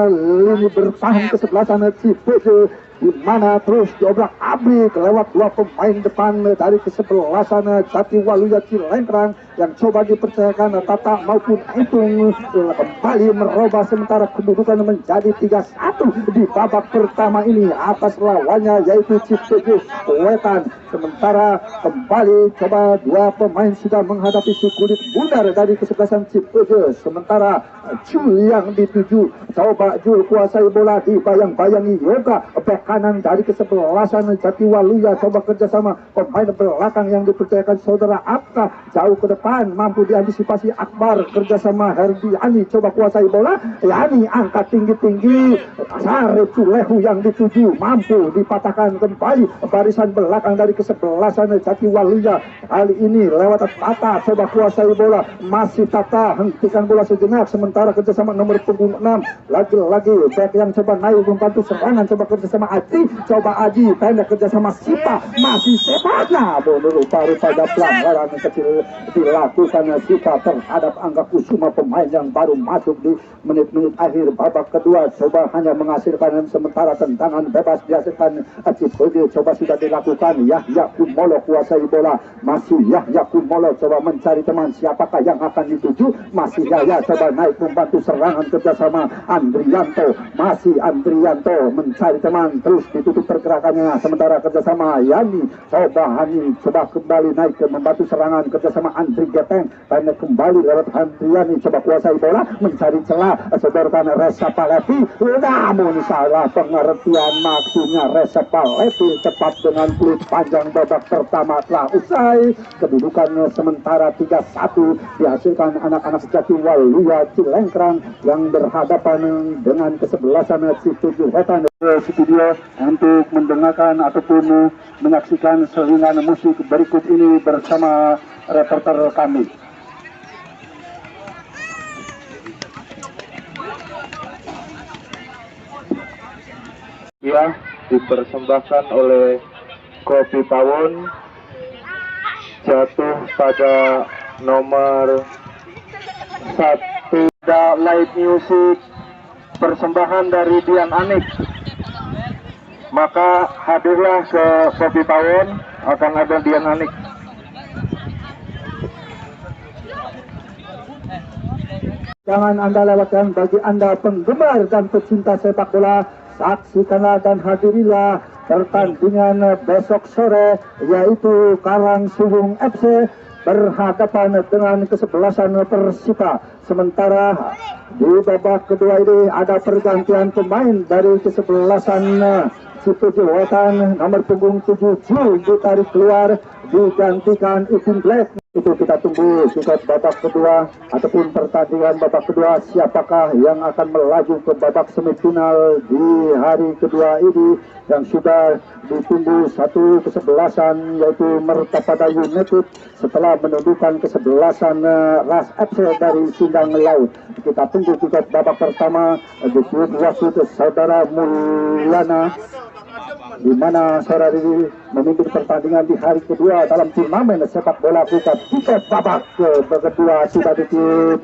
lini bertahan kesebelasan Cipeje, di mana terus diobrak-abrik lewat dua pemain depan dari kesebelasan Jatiwaluya Cilengkrang yang coba dipercayakan Tata maupun Ipung, kembali merubah sementara kedudukan menjadi 3-1 di babak pertama ini atas lawannya yaitu Cipeje Wetan. Sementara kembali coba dua pemain sudah menghadapi si kulit bundar dari kesebelasan Cipeje, sementara Jul yang dituju, coba Jul kuasai bola, dibayang-bayangi Yoga bek kanan dari kesebelasan Jatiwaluya, coba kerjasama pemain belakang yang dipercayakan saudara Apka, jauh ke depan mampu diantisipasi Akbar, kerjasama Herdiani, coba kuasai bola, Yani angkat tinggi-tinggi, Sarip Tulehu yang dituju, mampu dipatahkan kembali barisan belakang dari kesebelasan Jatiwaluya. Kali ini lewat Tata, coba kuasai bola, masih Tata, hentikan bola sejenak, sementara kerjasama nomor punggung 6, lagi-lagi back yang coba naik membantu serangan, coba kerjasama Aji, coba Aji pendek kerjasama Sipa, masih Sepa, namun rupa-rupanya pelanggaran kecil dilakukan Sipa terhadap Angga Kusuma, pemain yang baru masuk di menit-menit akhir babak kedua, coba hanya menghasilkan sementara tendangan bebas dihasilkan Cipeje, coba sudah dilakukan Yahya Kumolo kuasai bola, masih Yahya Kumolo coba mencari teman, siapakah yang akan dituju, masih Yahya coba naik membantu serangan kerjasama Andrianto, masih Andrianto mencari teman, terus ditutup pergerakannya, sementara kerjasama Yani, coba Hani coba kembali naik ke membantu serangan kerjasama Andri Andri Gepeng banyak kembali lewat Handriani coba kuasai bola mencari celah sodorkan Reza Palevi, namun salah pengertian maksudnya Reza Palevi tepat dengan peluit panjang babak pertama telah usai. Kedudukan sementara 3-1 dihasilkan anak-anak Jatiwaluya Cilengkrang yang berhadapan dengan kesebelasan Cipuju Wetan. Studio untuk mendengarkan ataupun menyaksikan selingan musik berikut ini bersama reporter kami. Ya, dipersembahkan oleh Kopi Pawon, jatuh pada nomor 1. Live music persembahan dari Dian Anik, maka hadirlah ke Kopi Pawon, akan ada Dian Anik. Jangan Anda lewatkan. Bagi Anda penggemar dan pecinta sepak bola, saksikanlah dan hadirilah pertandingan besok sore, yaitu Karang Suwung FC berhadapan dengan kesebelasan Persipa. Sementara di babak kedua ini ada pergantian pemain dari kesebelasan Cipuju Wetan, nomor punggung 7 ditarik keluar, digantikan Ipin Black. Itu kita tunggu juga babak kedua ataupun pertandingan babak kedua, siapakah yang akan melaju ke babak semifinal di hari kedua ini, yang sudah ditunggu satu kesebelasan yaitu Mertapada United setelah menundukkan kesebelasan Ras FC dari Sindang Laut. Kita tunggu juga babak pertama di wasit saudara Mulyana, di mana saudara ini memimpin pertandingan di hari kedua dalam turnamen sepak bola buka tiket babak kedua sudah ditip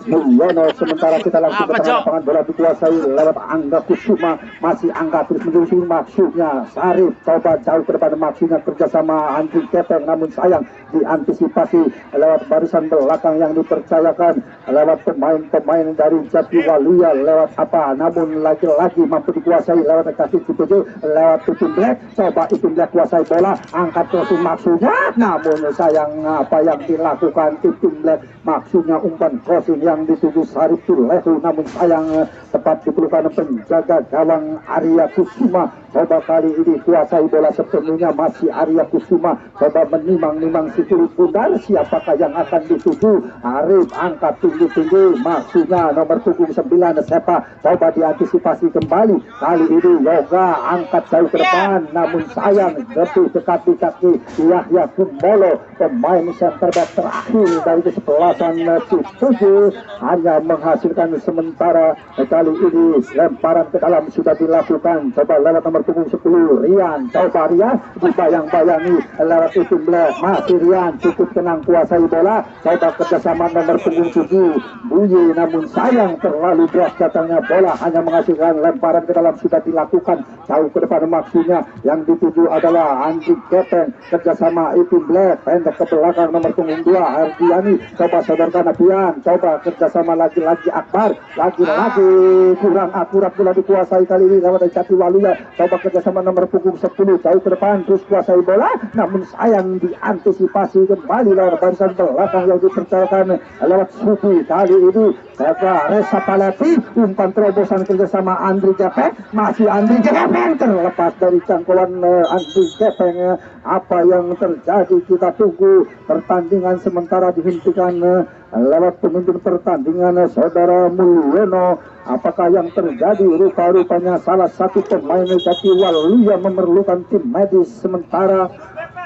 Mulyono. Sementara kita langsung ke lapangan bola dikuasai lewat Angga Kusuma, masih Angga terus menerus maksudnya Sarif coba jauh ke depan, maksudnya kerjasama Andri Gepeng, namun sayang diantisipasi lewat barisan belakang yang dipercayakan lewat pemain-pemain dari Jatiwaluya lewat apa, namun lagi-lagi mampu dikuasai lewat kaki Cipuju lewat Ipin Black. Coba Ipin Black kuasai bola, angkat terus maksudnya, namun sayang apa yang dilakukan Ipin Black, maksudnya umpan crossing yang dituju Sarif Tulehu, namun sayang tepat diperlukan penjaga gawang Arya Kusuma. Coba kali ini kuasai bola sepenuhnya masih Arya Kusuma, coba menimang-nimang si kulit bundar, siapakah yang akan dituju. Arif angkat tinggi-tinggi, maksudnya nomor punggung 9 Sepa, coba diantisipasi kembali. Kali ini Yoga angkat jauh ke depan, namun sayang lebih dekat di kaki Yahya Kumolo, pemain center back terakhir dari kesebelasan Cipuju, hanya menghasilkan sementara. Kali ini lemparan ke dalam sudah dilakukan, coba lewat nomor punggung 10 Rian, coba Rian dibayang-bayangi lewat Ipin Black, masih Rian cukup tenang kuasai bola, coba kerjasama nomor punggung 7 Buye, namun sayang terlalu deras datangnya bola, hanya menghasilkan lemparan ke dalam sudah dilakukan jauh ke depan, maksudnya yang dituju adalah Andri Gepeng, kerjasama Ipin Black, pendek ke belakang nomor punggung 2 Ardiani, coba sodorkan Abian, coba kerjasama lagi-lagi Akbar, lagi-lagi kurang akurat bola dikuasai kali ini lewat Jatiwaluya, coba kerjasama nomor punggung 10 jauh ke depan terus kuasai bola, namun sayang diantisipasi kembali lewat barisan belakang yang dipercayakan lewat Sufi. Kali ini coba Reza Palevi, umpan terobosan kerjasama Andri Gepeng, masih Andri Gepeng terlepas dari jangkauan Andri Gepeng. Apa yang terjadi kita tunggu. Pertandingan sementara dihentikan lewat pemimpin pertandingan saudara Mulyono. Apakah yang terjadi? Rupa-rupanya salah satu pemain Jatiwaluya memerlukan tim medis sementara.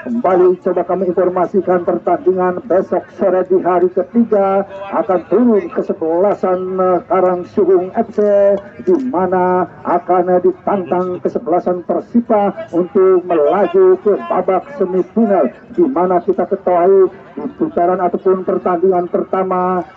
Kembali coba kami informasikan pertandingan besok sore di hari ketiga akan turun kesebelasan Karang Suwung FC, di mana akan ditantang kesebelasan Persipa untuk melaju ke babak semifinal, di mana kita ketahui di putaran ataupun pertandingan pertama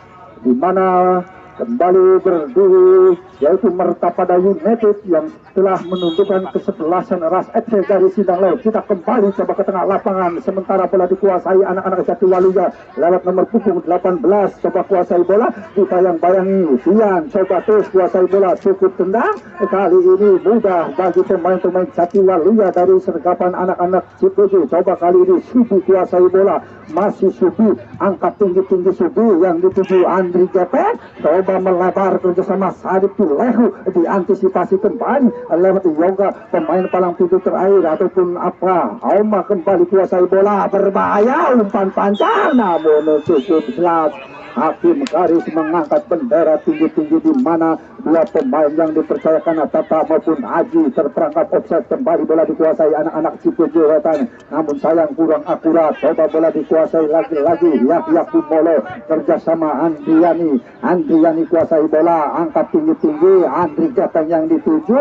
di mana kembali berdiri yaitu Mertapada United yang telah menunjukkan kesebelasan Ras FC dari Sindang Leo. Kita kembali coba ke tengah lapangan, sementara bola dikuasai anak-anak Jatiwaluya lewat nomor punggung 18, coba kuasai bola, ditayang-bayangi Fian, coba terus kuasai bola, cukup tendang, kali ini mudah bagi pemain-pemain Jatiwaluya dari sergapan anak-anak Cipuju. Coba kali ini Subi kuasai bola, masih Subi, angkat tinggi-tinggi Subi yang dituju Andri Gepet, coba melebar kerjasama Sarip Tulehu, diantisipasi kembali lewat Yoga, pemain palang pintu terakhir ataupun apa, Auma kembali kuasai bola, berbahaya, umpan panjang namun cukup jelas. Hakim garis mengangkat bendera tinggi-tinggi di mana dua pemain yang dipercayakan Tata maupun Aji terperangkap offside. Kembali bola dikuasai anak-anak Cipuju Wetan, namun sayang kurang akurat. Coba bola dikuasai lagi-lagi Yahya Kumolo kerjasama Andriani kuasai bola, angkat tinggi-tinggi, Andri Jateng yang dituju,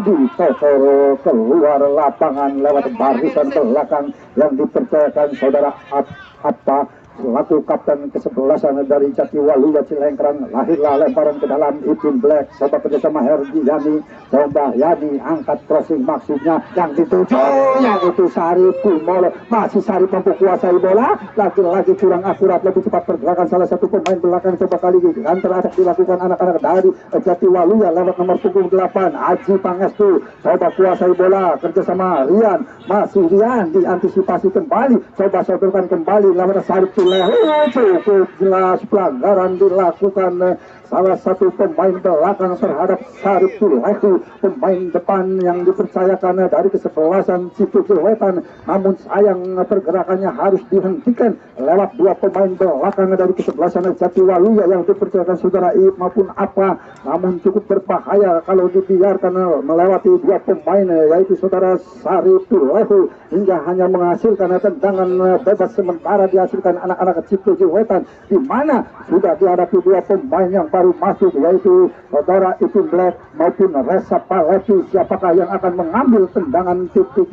ditotoro keluar lapangan lewat barisan belakang yang dipercayakan saudara apa selaku kapten kesebelasan dari Jatiwaluya Cilengkrang. Lahirlah lemparan ke dalam Ipin Black, coba kerjasama Herdi Yani, coba Yani angkat crossing, maksudnya yang dituju yang itu Sarip Kumolo, masih Sarip mampu kuasai bola, lagi-lagi kurang akurat, lebih cepat pergerakan salah satu pemain belakang. Coba kali ini antara dilakukan anak-anak dari Jatiwaluya lewat nomor punggung 8 Aji Pangestu, coba kuasai bola kerjasama Rian, masih Rian diantisipasi kembali, coba sodorkan kembali lewat Sarip cukup jelas pelanggaran dilakukan salah satu pemain belakang terhadap Sarip Tulehu, pemain depan yang dipercayakan dari kesebelasan Cipuju Wetan, namun sayang pergerakannya harus dihentikan lewat dua pemain belakang dari kesebelasan Jatiwaluya yang dipercayakan saudara Iip maupun apa, namun cukup berbahaya kalau dibiarkan melewati dua pemain yaitu saudara Sarip Tulehu hingga hanya menghasilkan tendangan bebas sementara dihasilkan anak-anak Cipuju Wetan, di mana sudah dihadapi dua pemain yang baru masuk yaitu saudara Ipin Black maupun Reza Palevi. Siapakah yang akan mengambil tendangan titik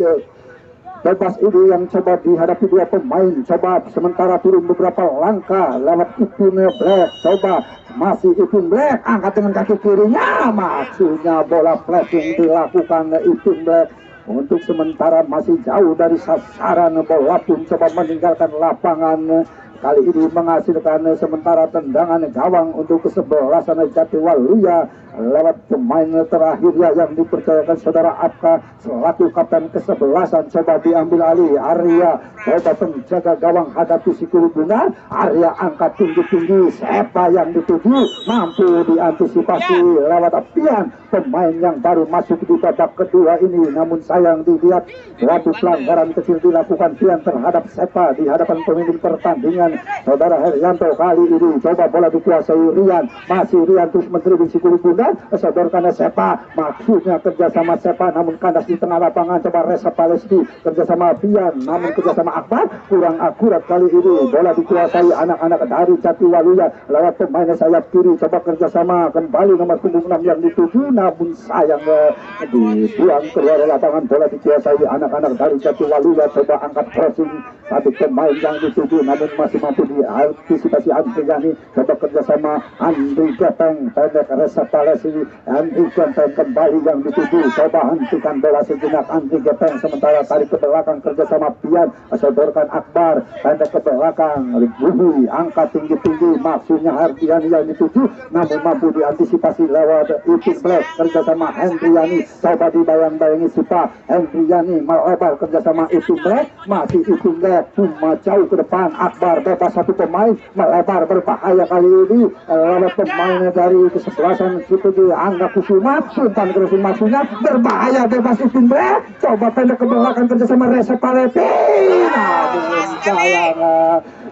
bebas ini yang coba dihadapi dua pemain? Coba sementara turun beberapa langkah lewat Ipin Black, coba masih Ipin Black angkat dengan kaki kirinya, maksudnya bola flashing dilakukan Ipin Black. Untuk sementara masih jauh dari sasaran, bola pun coba meninggalkan lapangan. Kali ini menghasilkan sementara tendangan gawang untuk kesebelasan Jatiwaluya lewat pemain terakhirnya yang dipercayakan saudara Apka selaku kapten kesebelasan. Coba diambil alih Arya, coba penjaga gawang hadapi si kulit benar, Arya angkat tinggi-tinggi, siapa yang dituju mampu diantisipasi lewat Pian, pemain yang baru masuk di babak kedua ini, namun sayang dilihat suatu pelanggaran kecil dilakukan Pian terhadap Sepa di hadapan pemimpin pertandingan saudara Herianto. Kali ini coba bola dikuasai Rian, masih Rian terus menteri si kulit benar, sodorkan Sepa, maksudnya kerjasama Sepa namun kandas di tengah lapangan. Coba Reza Palesti kerjasama Pian, namun kerjasama Akbar kurang akurat. Kali ini bola dikuasai anak-anak dari Jatiwaluya lewat pemain sayap kiri, coba kerjasama kembali nomor punggung 6 yang dituju, namun sayang dibuang keluar lapangan. Bola dikuasai anak-anak dari Jatiwaluya, coba angkat crossing satu pemain yang dituju namun masih mampu diantisipasi Andriani, coba kerjasama Andri Gepeng, pendek Reza Palesti, Andri Gepeng kembali yang dituju, coba hentikan bola sejenak Andri Gepeng, sementara tarik ke belakang kerjasama Pian, sodorkan Akbar, pendek ke belakang Buhui, angkat tinggi-tinggi, maksudnya Hardiani yang dituju namun mampu diantisipasi lewat Ipin Black kerjasama Hendriani, coba dibayang-bayangi Sipa, Hendriani melebar kerjasama Ipin Black, masih Ipin Black cuma jauh ke depan, Akbar bebas satu pemain, melebar berbahaya kali ini lewat pemain dari kesebelasan Cipuju Angga Kusuma, umpan crossing maksudnya berbahaya, bebas Ipin Black, coba pendek ke belakang kerjasama Reza Palevi, namun sayang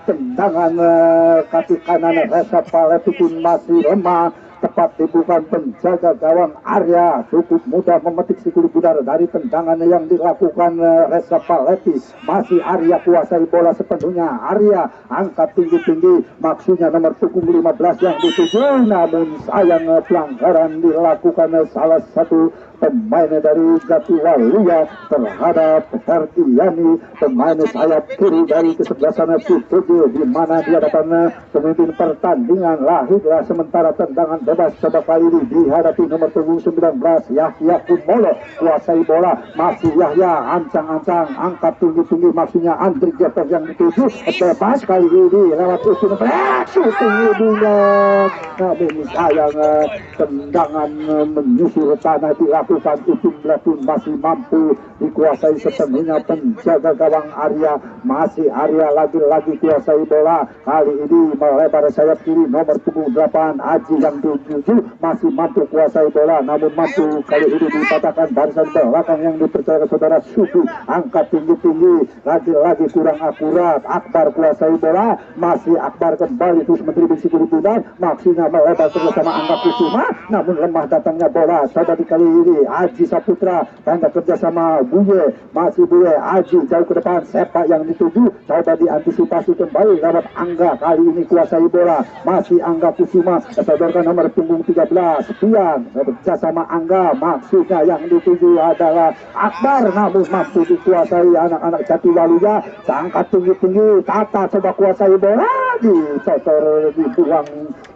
tendangan kaki kanan Reza Palevi pun masih lemah, tepat dibuka penjaga gawang Arya, cukup mudah memetik si kulit budar dari tendangan yang dilakukan Reza Palevi. Masih Arya kuasai bola sepenuhnya, Arya angkat tinggi-tinggi, maksudnya nomor punggung 15 yang dituju, namun sayang pelanggaran dilakukan salah satu pemain dari Jatiwaluya terhadap Herdiani, pemain sayap kiri dari kesebelasan Cipuju, di mana di hadapan pemimpin pertandingan lahirlah sementara tendangan bebas coba kali ini dihadapi nomor punggung 19 Yahya Kumolo. Kuasai bola masih Yahya, ancang-ancang angkat tinggi-tinggi, maksudnya Andri Jepang yang dituju bebas kali ini lewat usun shooting ibunya, namun sayang tendangan menyusur tanah dilakukan. Ujung pun masih mampu dikuasai sepenuhnya penjaga gawang Arya, masih Arya lagi-lagi kuasai bola kali ini melebar sayap kiri nomor punggung 8 Aji yang dituju masih mampu kuasai bola, namun mampu kali ini dipatahkan barisan belakang yang dipercaya saudara Sufi, angkat tinggi-tinggi lagi-lagi kurang akurat. Akbar kuasai bola, masih Akbar kembali terus menteri bisi kiri pundak, maksudnya melebar bersama Angga Kusuma, namun lemah datangnya bola. Coba di kali ini Aji Saputra tanda kerja sama Buye, masih Buye Aji jauh ke depan, sepak yang dituju coba diantisipasi kembali lewat Angga, kali ini kuasai bola masih Angga Kusuma, sodorkan nomor punggung 13 Pian bekerja sama Angga, maksudnya yang dituju adalah Akbar, namun mampu dikuasai anak-anak Jatiwaluya, angkat tinggi-tinggi Tata coba kuasai bola, dicotor dibuang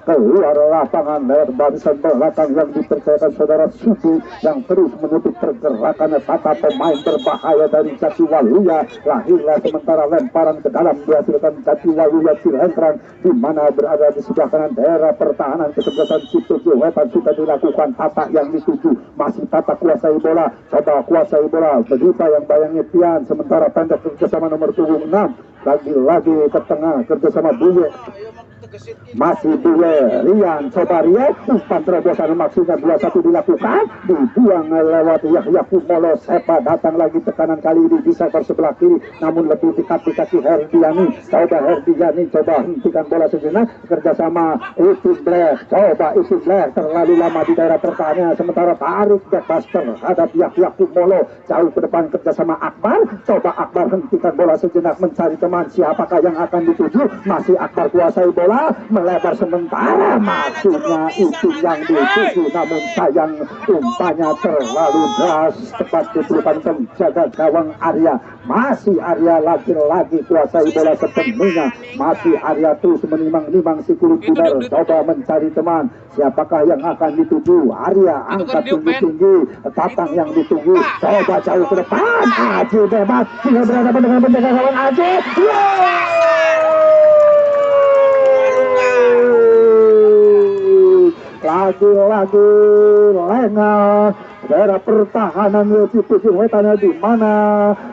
keluar lapangan lewat barisan belakang yang dipercayakan saudara Sufi yang terus menutup pergerakan Tata, pemain berbahaya dari Jatiwaluya. Lahirlah sementara lemparan ke dalam dihasilkan Jatiwaluya Cilentran, di mana berada di sebelah kanan daerah pertahanan kesebelasan Cipuju Wetan sudah dilakukan. Tata yang dituju masih Tata kuasai bola, coba kuasai bola berita yang bayangnya Pian, sementara pendek kerjasama nomor punggung 6 lagi-lagi ke tengah kerjasama Buye, masih Buye Rian, coba Rian umpan terobosan maksudnya 2-1 dilakukan, dibuang lewat Yahya Kumolo. Sepa datang lagi tekanan kali ini di sektor sebelah kiri, namun lebih dekat di kaki Herdiani. Coba Herdiani coba hentikan bola sejenak kerjasama Ipin Black, coba Ipin Black terlalu lama di daerah pertahanan, sementara tarik bebas terhadap Yahya Kumolo jauh ke depan kerjasama Akbar. Coba Akbar hentikan bola sejenak mencari teman, siapakah yang akan dituju, masih Akbar kuasai bola melebar sementara, maksudnya itu yang dituju, namun sayang umpannya terlalu deras tepat dipelukan penjaga gawang Arya. Masih Arya lagi-lagi kuasai bola sepenuhnya, masih Arya terus menimang-nimang si kulit ular, coba mencari teman, siapakah yang akan dituju. Arya angkat tinggi-tinggi, Tatang yang ditunggu, coba jauh ke depan, Aji bebas, tinggal berhadapan dengan penjaga gawang Aji. Lagi-lagi lengah daerah pertahanan Cipuju Wetan, di mana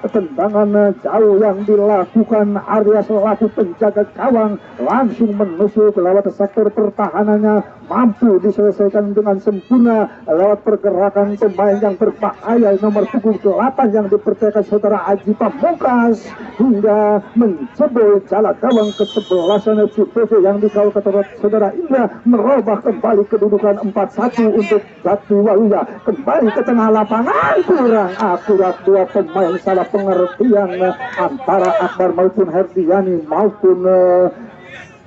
tendangan jauh yang dilakukan Arya selaku penjaga gawang langsung menusuk lewat sektor pertahanannya, mampu diselesaikan dengan sempurna lewat pergerakan pemain yang berbahaya nomor punggung 8 yang dipercayakan saudara Aji Pamungkas, hingga menjebol jala gawang kesebelasan Cipuju yang dikawal saudara Indra, merubah kembali kedudukan 4-1 untuk Jatiwaluya. Kembali ke tengah lapangan, kurang akurat dua pemain, salah pengertian antara Akbar maupun Herdiani maupun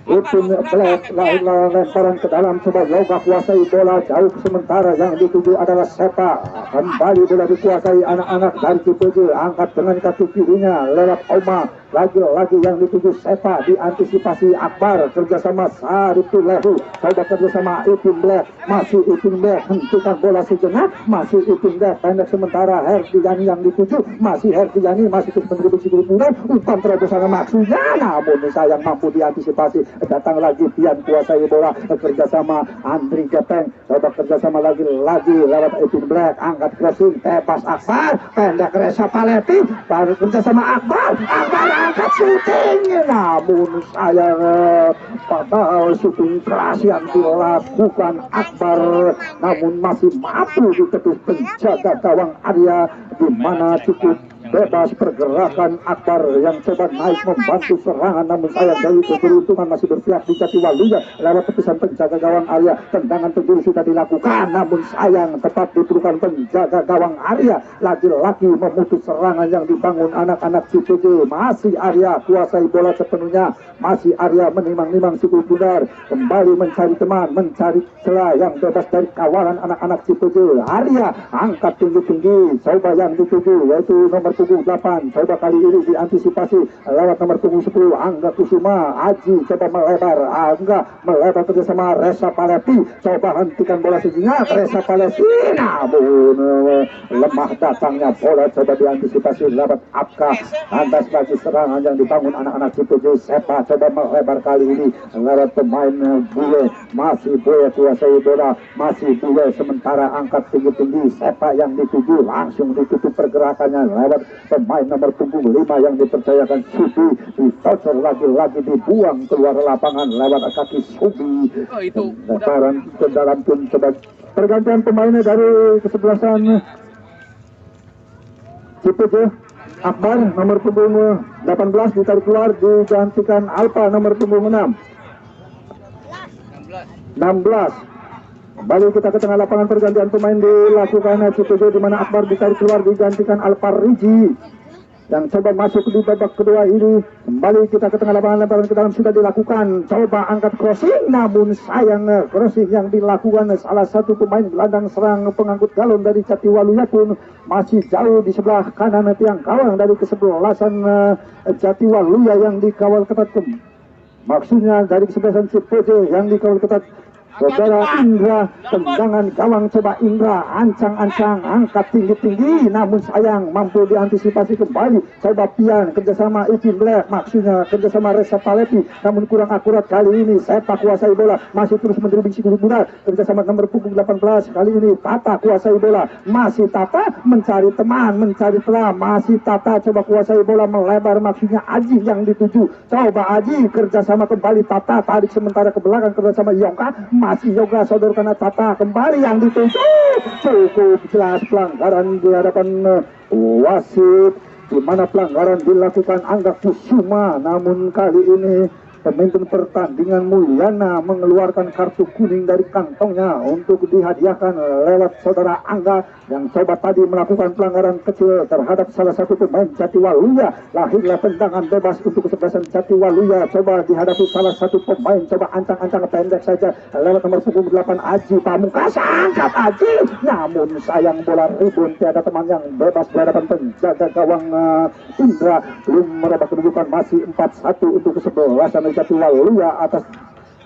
Ipin Black. Lemparan ke dalam, coba Yoga kuasai bola jauh, sementara yang dituju adalah Sepa. Kembali bola dikuasai anak-anak dari Cipuju, angkat dengan kaki kirinya lewat Oma, lagi-lagi yang dituju Sepa, diantisipasi Akbar kerjasama Saripul Lehu, coba kerjasama Ipin Black, masih Ipin Black hentikan bola sejenak, masih Ipin Black pendek, sementara Herdiani yang dituju, masih Herdiani masih terus menerima kemudian umpan terobosan maksudnya, namun sayang mampu diantisipasi. Datang lagi Pian kuasai bola kerjasama Andri Jepeng, coba kerjasama lagi-lagi lewat Ipin Black, angkat crossing bebas Akbar, pendek Reza Paletti, baru kerjasama Akbar angkat shooting, namun sayang padahal shooting keras yang dilakukan Akbar, namun masih mampu diketus penjaga gawang Arya, di mana cukup bebas pergerakan Akbar yang coba naik membantu serangan, namun sayang dari keberuntungan masih berpihak di Jatiwaluya lewat tepisan penjaga gawang Arya. Tendangan penjuru sudah dilakukan, namun sayang tepat diperlukan penjaga gawang Arya, lagi-lagi memutus serangan yang dibangun anak-anak Cipuju. Masih Arya kuasai bola sepenuhnya, masih Arya menimang-nimang Suku Bundar, kembali mencari teman, mencari celah yang bebas dari kawalan anak-anak Cipuju. Arya angkat tinggi-tinggi, coba yang dituju yaitu nomor punggung 8, coba kali ini diantisipasi lewat nomor punggung 10 Angga Kusuma. Aji coba melebar, Angga melebar kerjasama Resa Palepi, coba hentikan bola sejenak Resa Palepi, namun lemah datangnya bola, coba diantisipasi lewat Apka. Lantas lagi serangan yang dibangun anak-anak Cipuju. Sepa coba melebar kali ini lewat pemain Bule, masih Bule kuasai bola, masih Bule sementara angkat tinggi-tinggi. Sepa yang dituju langsung ditutup pergerakannya lewat pemain nomor punggung 5 yang dipercayakan Subi, ditocor lagi-lagi dibuang keluar lapangan lewat kaki Subi. Lebaran ke dalam pun coba pergantian pemainnya dari kesebelasan Cipuju. Akbar nomor punggung 18 ditarik keluar, digantikan Alpa nomor punggung 16. Kembali kita ke tengah lapangan, pergantian pemain dilakukan Cipuju di mana Akbar ditarik keluar, digantikan Alpa Riji yang coba masuk di babak kedua ini. Kembali kita ke tengah lapangan, lemparan ke dalam sudah dilakukan, coba angkat crossing, namun sayang crossing yang dilakukan salah satu pemain gelandang serang pengangkut galon dari Jatiwaluya pun masih jauh di sebelah kanan tiang gawang dari kesebelasan Jatiwaluya yang dikawal ketat. Maksudnya dari kesebelasan Cipuju yang dikawal ketat Saudara Indra, tendangan gawang, coba Indra ancang-ancang angkat tinggi-tinggi, namun sayang mampu diantisipasi kembali. Coba Pian kerjasama Ipin Black, maksudnya kerjasama Resa Palepi, namun kurang akurat kali ini. Sepa kuasai bola, masih terus mendribbling si Bunar kerjasama nomor punggung 18. Kali ini Tata kuasai bola, masih Tata mencari teman, mencari telah, masih Tata coba kuasai bola melebar, maksudnya Aji yang dituju. Coba Aji kerjasama kembali Tata, tarik sementara ke belakang kerjasama Yoga, masih Yoga sodorkan Tata kembali yang dituju. Cukup jelas pelanggaran di hadapan wasit, di mana pelanggaran dilakukan Angga Kusuma. Namun kali ini pemimpin pertandingan Mulyana mengeluarkan kartu kuning dari kantongnya untuk dihadiahkan lewat saudara Angga yang coba tadi melakukan pelanggaran kecil terhadap salah satu pemain Jatiwaluya. Lahirlah tendangan bebas untuk kesebelasan Jatiwaluya, coba dihadapi salah satu pemain, coba ancang-ancang pendek saja lewat nomor punggung 8 Aji Pamungkas, angkat Aji, namun sayang bola ribun, tiada teman yang bebas di hadapan penjaga gawang Indra. Belum merubah kedudukan, masih 4-1 untuk kesebelasan Jatiwaluya atas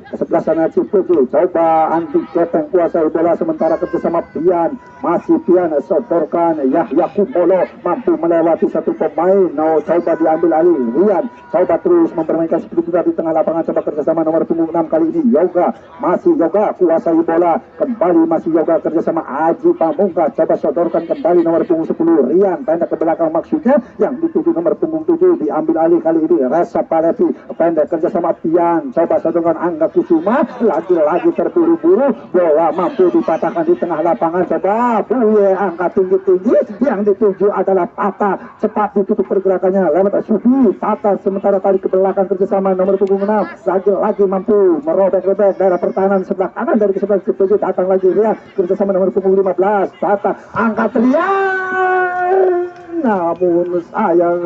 kesebelasan Cipuju. Coba anti Keteng kuasai bola sementara kerjasama Pian, masih Pian sodorkan Yahya Kumolo, mampu melewati satu pemain. Coba diambil alih Rian, coba terus mempermainkan Cipuju di tengah lapangan, coba kerjasama nomor punggung 6 kali ini Yoga, masih Yoga kuasai bola kembali, masih Yoga kerjasama Aji Pamungkas, coba sodorkan kembali nomor punggung 10 Rian, pendek ke belakang maksudnya yang dituju nomor punggung 7, diambil alih kali ini Resa Palepi, pendek kerjasama Pian, coba sodorkan Angga Kusuma, lagi-lagi terburu-buru, bola mampu dipatahkan di tengah lapangan. Coba Buye angkat tinggi-tinggi, yang dituju adalah Tata, cepat ditutup pergerakannya lewat Subi. Tata sementara tarik ke belakang kerjasama nomor punggung 6, lagi-lagi mampu merobek-robek daerah pertahanan sebelah kanan dari sebelah Cipuju. Datang lagi Rian kerjasama nomor punggung 15, Tata angkat Rian, namun sayang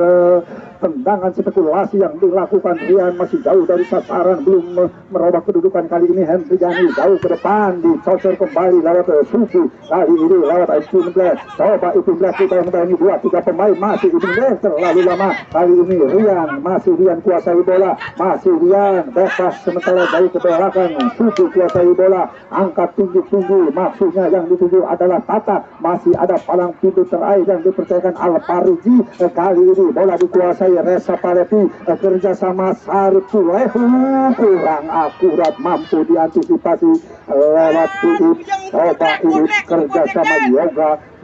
tendangan spekulasi yang dilakukan Rian masih jauh dari sasaran, belum merubah kedudukan. Kali ini Henry Jani jauh ke depan, dicocor kembali lewat Suci, kali ini lewat Ipin Black, coba Ipin Black kita yang membayani 2-3 pemain, masih Ipin Black terlalu lama. Kali ini Rian, masih Rian kuasai bola, masih Rian bebas sementara jauh ke belakang, Suci kuasai bola, angkat tinggi-tinggi, maksudnya yang dituju adalah Tata, masih ada palang pintu terakhir yang dipercayakan Alpariji. Kali ini bola dikuasai Resa Palepi, kerjasama Sarip Sulehu, kurang akurat, mampu diantisipasi lewat Iip. Coba Iip kerjasama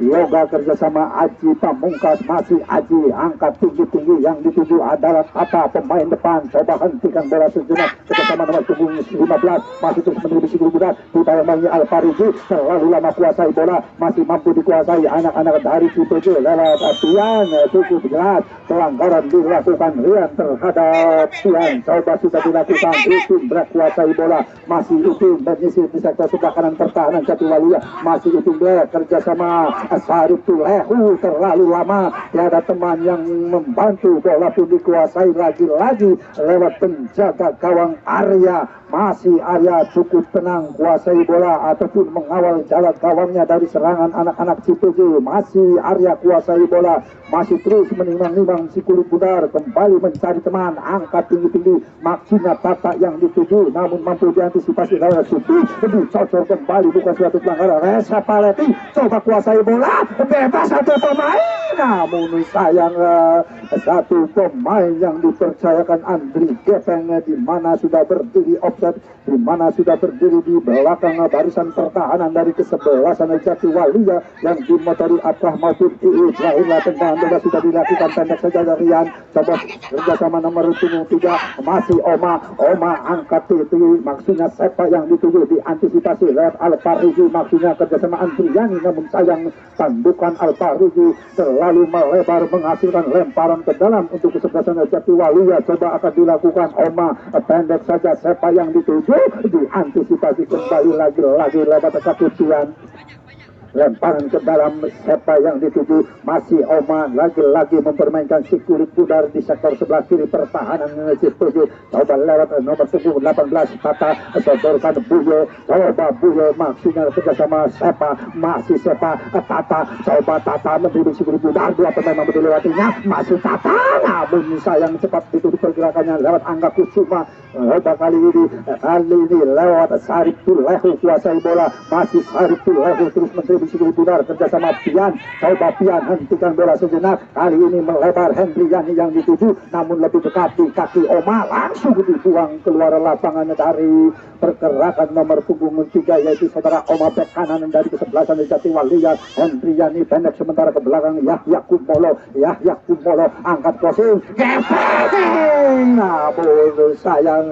Yoga kerjasama Aji Pamungkas, masih Aji angkat tinggi-tinggi, yang dituju adalah Tata pemain depan, coba hentikan bola sejenak kerjasama nomor punggung 15, masih terus menuju si Bunar, dibayang-bayangi Alpariji, terlalu lama kuasai bola, masih mampu dikuasai anak-anak dari Cipuju lewat Pian. Cukup jelas pelanggaran dilakukan Rian terhadap Pian, coba sudah dilakukan Ipin Black kuasai bola, masih Ipin menyisir di sektor sebelah kanan pertahanan Jatiwaluya, masih Ipin Black kerjasama Sariful Lehu terlalu lama, tiada teman yang membantu, bola pun dikuasai lagi-lagi lewat penjaga gawang Arya. Masih Arya cukup tenang kuasai bola ataupun mengawal jalan gawangnya dari serangan anak-anak CPJ. Masih Arya kuasai bola, masih terus menimbang-nimbang si kulit pudar, kembali mencari teman, angkat tinggi-tinggi, maksudnya Tata yang dituju, namun mampu diantisipasi oleh Supi, dicocor kembali, bukan suatu pelanggaran. Reza Paletti coba kuasai bola, bebas satu pemain, namun sayang satu pemain yang dipercayakan Andri Gepeng, di mana sudah berdiri offset, di mana sudah berdiri di belakang barisan pertahanan dari kesebelasan Jatiwaluya yang dimotori Akrah maupun Ibrahim. Tendangan bebas sudah dilakukan, pendek saja dari Rian, coba kerjasama nomor 3, masih Oma angkat tinggi, maksudnya siapa yang dituju, diantisipasi lewat Alparuji, maksudnya kerjasama Andriani, namun sayang tandukan Alparuji terlalu melebar menghasilkan lemparan ke dalam untuk kesebelasan Jatiwaluya. Coba akan dilakukan Oma, pendek saja siapa yang dituju, diantisipasi kembali lagi lewat Sakutian, lemparan ke dalam siapa yang dituju, masih Oma lagi-lagi mempermainkan si kulit pudar di sektor sebelah kiri pertahanan CPJ. Coba lewat nomor 18 Tata, sodorkan Buyo, coba Buyo maksudnya kerjasama siapa, masih siapa Tata, coba Tata menduduk si kulit pudar, dua pemain mampu dilewatinya, masih Tata, namun sayang cepat ditutup pergerakannya lewat Angga Kusuma. Coba kali ini lewat Sariful Lehu kuasai bola, masih Sariful Lehu terus menteri si kulit pudar, kerjasama Pian, coba Pian hentikan bola sejenak, kali ini melebar Hendriani yang dituju, namun lebih dekat di kaki Oma, langsung dibuang keluar lapangan dari pergerakan nomor punggung 3, yaitu saudara Oma bek kanan dari kesebelasan Jatiwaluya. Hendriani pendek sementara ke belakang Yahya Kumolo angkat crossing, namun sayang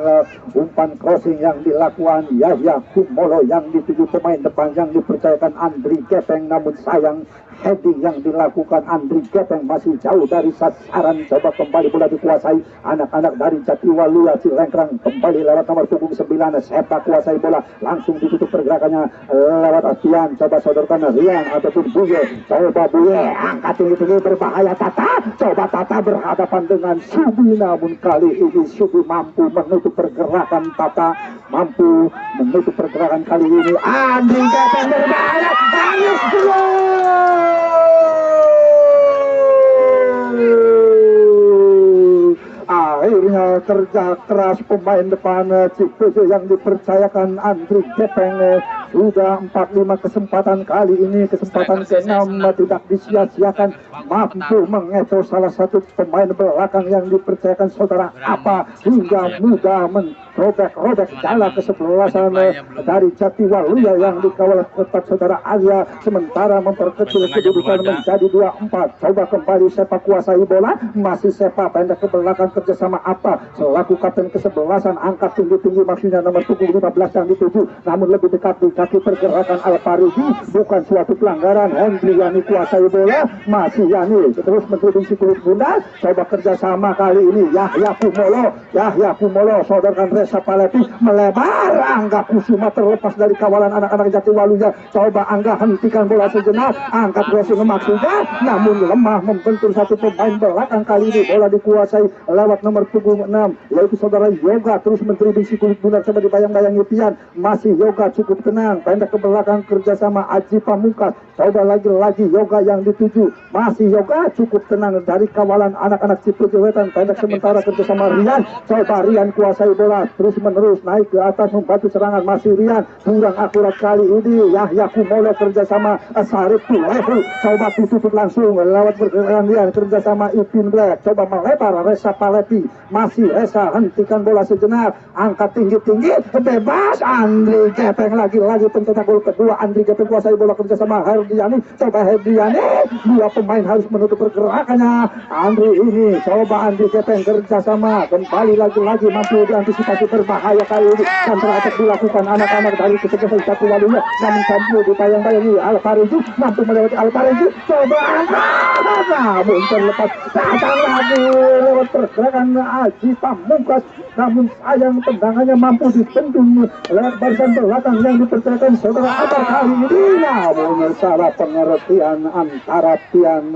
umpan crossing yang dilakukan Yahya Kumolo yang dituju pemain depan yang dipercayakan Andri Gepeng, namun sayang heading yang dilakukan Andri Gepeng masih jauh dari sasaran. Coba kembali bola dikuasai anak-anak dari Jatiwaluya, Cilengkrang kembali lewat nomor punggung 9, Sepa kuasai bola, langsung ditutup pergerakannya lewat Astian, coba sodorkan Rian ataupun Buye, coba Buye angkat tinggi-tinggi, berbahaya Tata, coba Tata berhadapan dengan Subi, namun kali ini Subi mampu menutup pergerakan Tata, mampu menutup pergerakan kali ini Andri Gepeng berbahaya, akhirnya kerja keras pemain depan CPJ yang dipercayakan Andri Gepeng. Sudah 4-5 kesempatan, kali ini kesempatan ke-6 tidak disia-siakan, mampu mengecoh salah satu pemain belakang yang dipercayakan saudara Apa, hingga mudah robek jala kesebelasan dari Jatiwaluya yang dikawal ketat saudara Arya, sementara memperkecil kedudukan menjadi 2-4. Coba kembali Sepa kuasai bola, masih Sepa pendek ke belakang kerjasama Apa selaku kapten kesebelasan, angkat tinggi-tinggi maksudnya nomor punggung 15 yang dituju, namun lebih dekat di kaki pergerakan Alparuji, bukan suatu pelanggaran. Hendriani kuasai bola, masih Yani terus mentuding si kulit bunda, coba kerjasama kali ini Yahya Kumolo sodorkan Reza Paletti, melebar Angga Kusuma terlepas dari kawalan anak-anak Jatiwaluya, coba Angga hentikan bola sejenak, angkat crossing maksudnya, namun lemah membentur satu pemain belakang. Kali ini bola dikuasai lewat nomor punggung 6, yaitu saudara Yoga, terus menteri si kulit bunda, coba dibayang-bayangi Pian, masih Yoga cukup tenang, pendek ke belakang kerjasama Aji Pamungkas, coba lagi-lagi Yoga yang dituju, masih Yoga cukup tenang dari kawalan anak-anak CPJ Wetan, pendek sementara kerjasama Rian, coba Rian kuasai bola, terus menerus naik ke atas membantu serangan, masih Rian kurang akurat kali ini. Yahya Kumolo kerjasama Sariful Lehu, coba ditutup langsung lewat pergerakan Rian, kerjasama Ipin Black, coba melebar Reza Paletti, masih Reza hentikan bola sejenak, angkat tinggi-tinggi, bebas Andri Gepeng, lagi-lagi pencetak gol kedua Andri Gepeng kuasai bola kerjasama Hendriani, coba Hendriani, dua pemain harus menutup pergerakannya Andri ini, coba Andri Gepeng kerjasama kembali lagi-lagi mampu diantisipasi lagi berbahaya kali ini. Counter attack dilakukan anak-anak dari kesebelasan Jatiwaluya, namun sambil ditayang-tayangi Alvarez mampu melewati Alvarez, coba namun terlepas datang lagi lewat pergerakan Aji Pamungkas, namun sayang tendangannya mampu dibendung lewat barisan belakang yang dipercayakan saudara Akbar kali ini. Namun salah pengertian antara Pian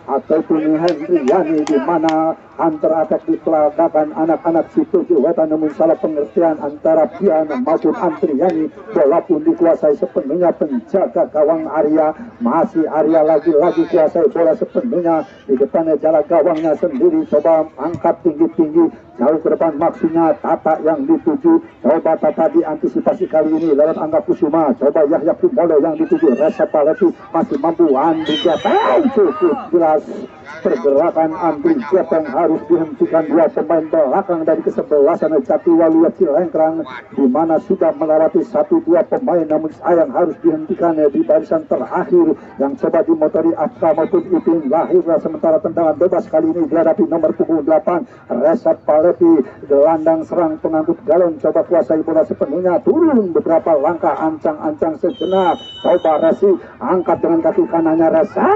ataupun Hendriani, di mana antara attack dipeladakan anak-anak Situju Wetan, namun salah pengertian antara Pian maupun Andriani. Bola pun dikuasai sepenuhnya penjaga gawang Arya, masih Arya lagi-lagi kuasai bola sepenuhnya di depannya jalan gawangnya sendiri, coba angkat tinggi-tinggi jauh ke depan, maksudnya Tata yang dituju, coba Tata diantisipasi kali ini lewat Angga Kusuma, coba Yahya Kumolo yang dituju, Reza Palevi masih mampu, Andri Jateng cukup jelas pergerakan Andri Jateng harus dihentikan dua pemain belakang dari kesebelasan Jatiwaluya Cilengkrang, di mana sudah melewati 1-2 pemain, namun sayang harus dihentikan di barisan terakhir yang coba dimotori Afka maupun Ipin Lahirlah. Sementara tendangan bebas kali ini dihadapi nomor punggung 8 Reza Palevi, gelandang serang pengangkut galon, coba kuasai bola sepenuhnya, turun beberapa langkah, ancang-ancang sejenak, coba Resi angkat dengan kaki kanannya Reza,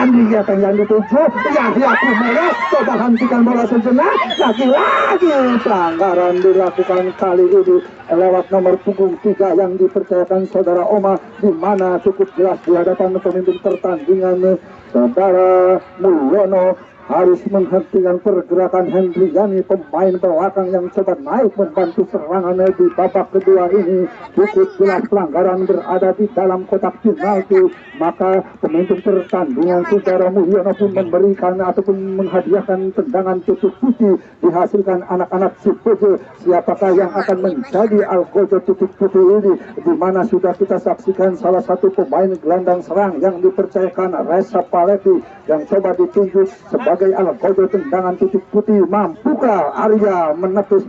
Andri Jateng yang dituju, Yahya Kumolo coba hentikan bola sejenak, lagi-lagi pelanggaran dilakukan kali ini lewat nomor punggung 3 yang dipercayakan saudara Oma, di mana cukup jelas di hadapan pemimpin pertandingan saudara Mulyono harus menghentikan pergerakan Hendriani, pemain belakang yang coba naik membantu serangan di babak kedua ini. Cukup jelas pelanggaran berada di dalam kotak penalti, maka pemimpin pertandingan saudara Mulyono pun memberikan ataupun menghadiahkan tendangan tutup putih dihasilkan anak-anak Cipuju. Siapakah yang akan menjadi algojo tutup putih ini, di mana sudah kita saksikan salah satu pemain gelandang serang yang dipercayakan Reza Palevi yang coba ditunjuk sebagai algojo tendangan tutup putih. Mampukah Arya menepis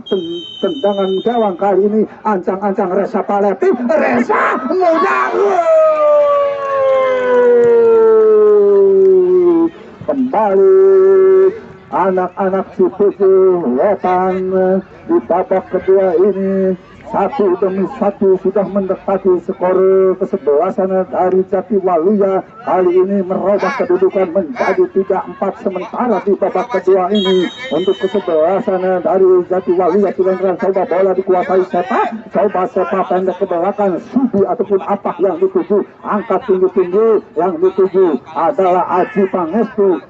tendangan gawang kali ini? Ancang-ancang Reza Palevi, Reza mudah kembali anak-anak Cipuju Wetan di babak kedua ini. 1 demi 1 sudah mendekati skor kesebelasan dari Jatiwaluya. Kali ini merubah kedudukan menjadi 3-4 sementara di babak kedua ini untuk kesebelasan dari Jatiwaluya Cilengkrang. Coba bola dikuasai Sepa, coba Sepa pendek ke belakang, Sudi ataupun apa yang dituju, angkat tinggi-tinggi, yang dituju adalah Aji Pangestu,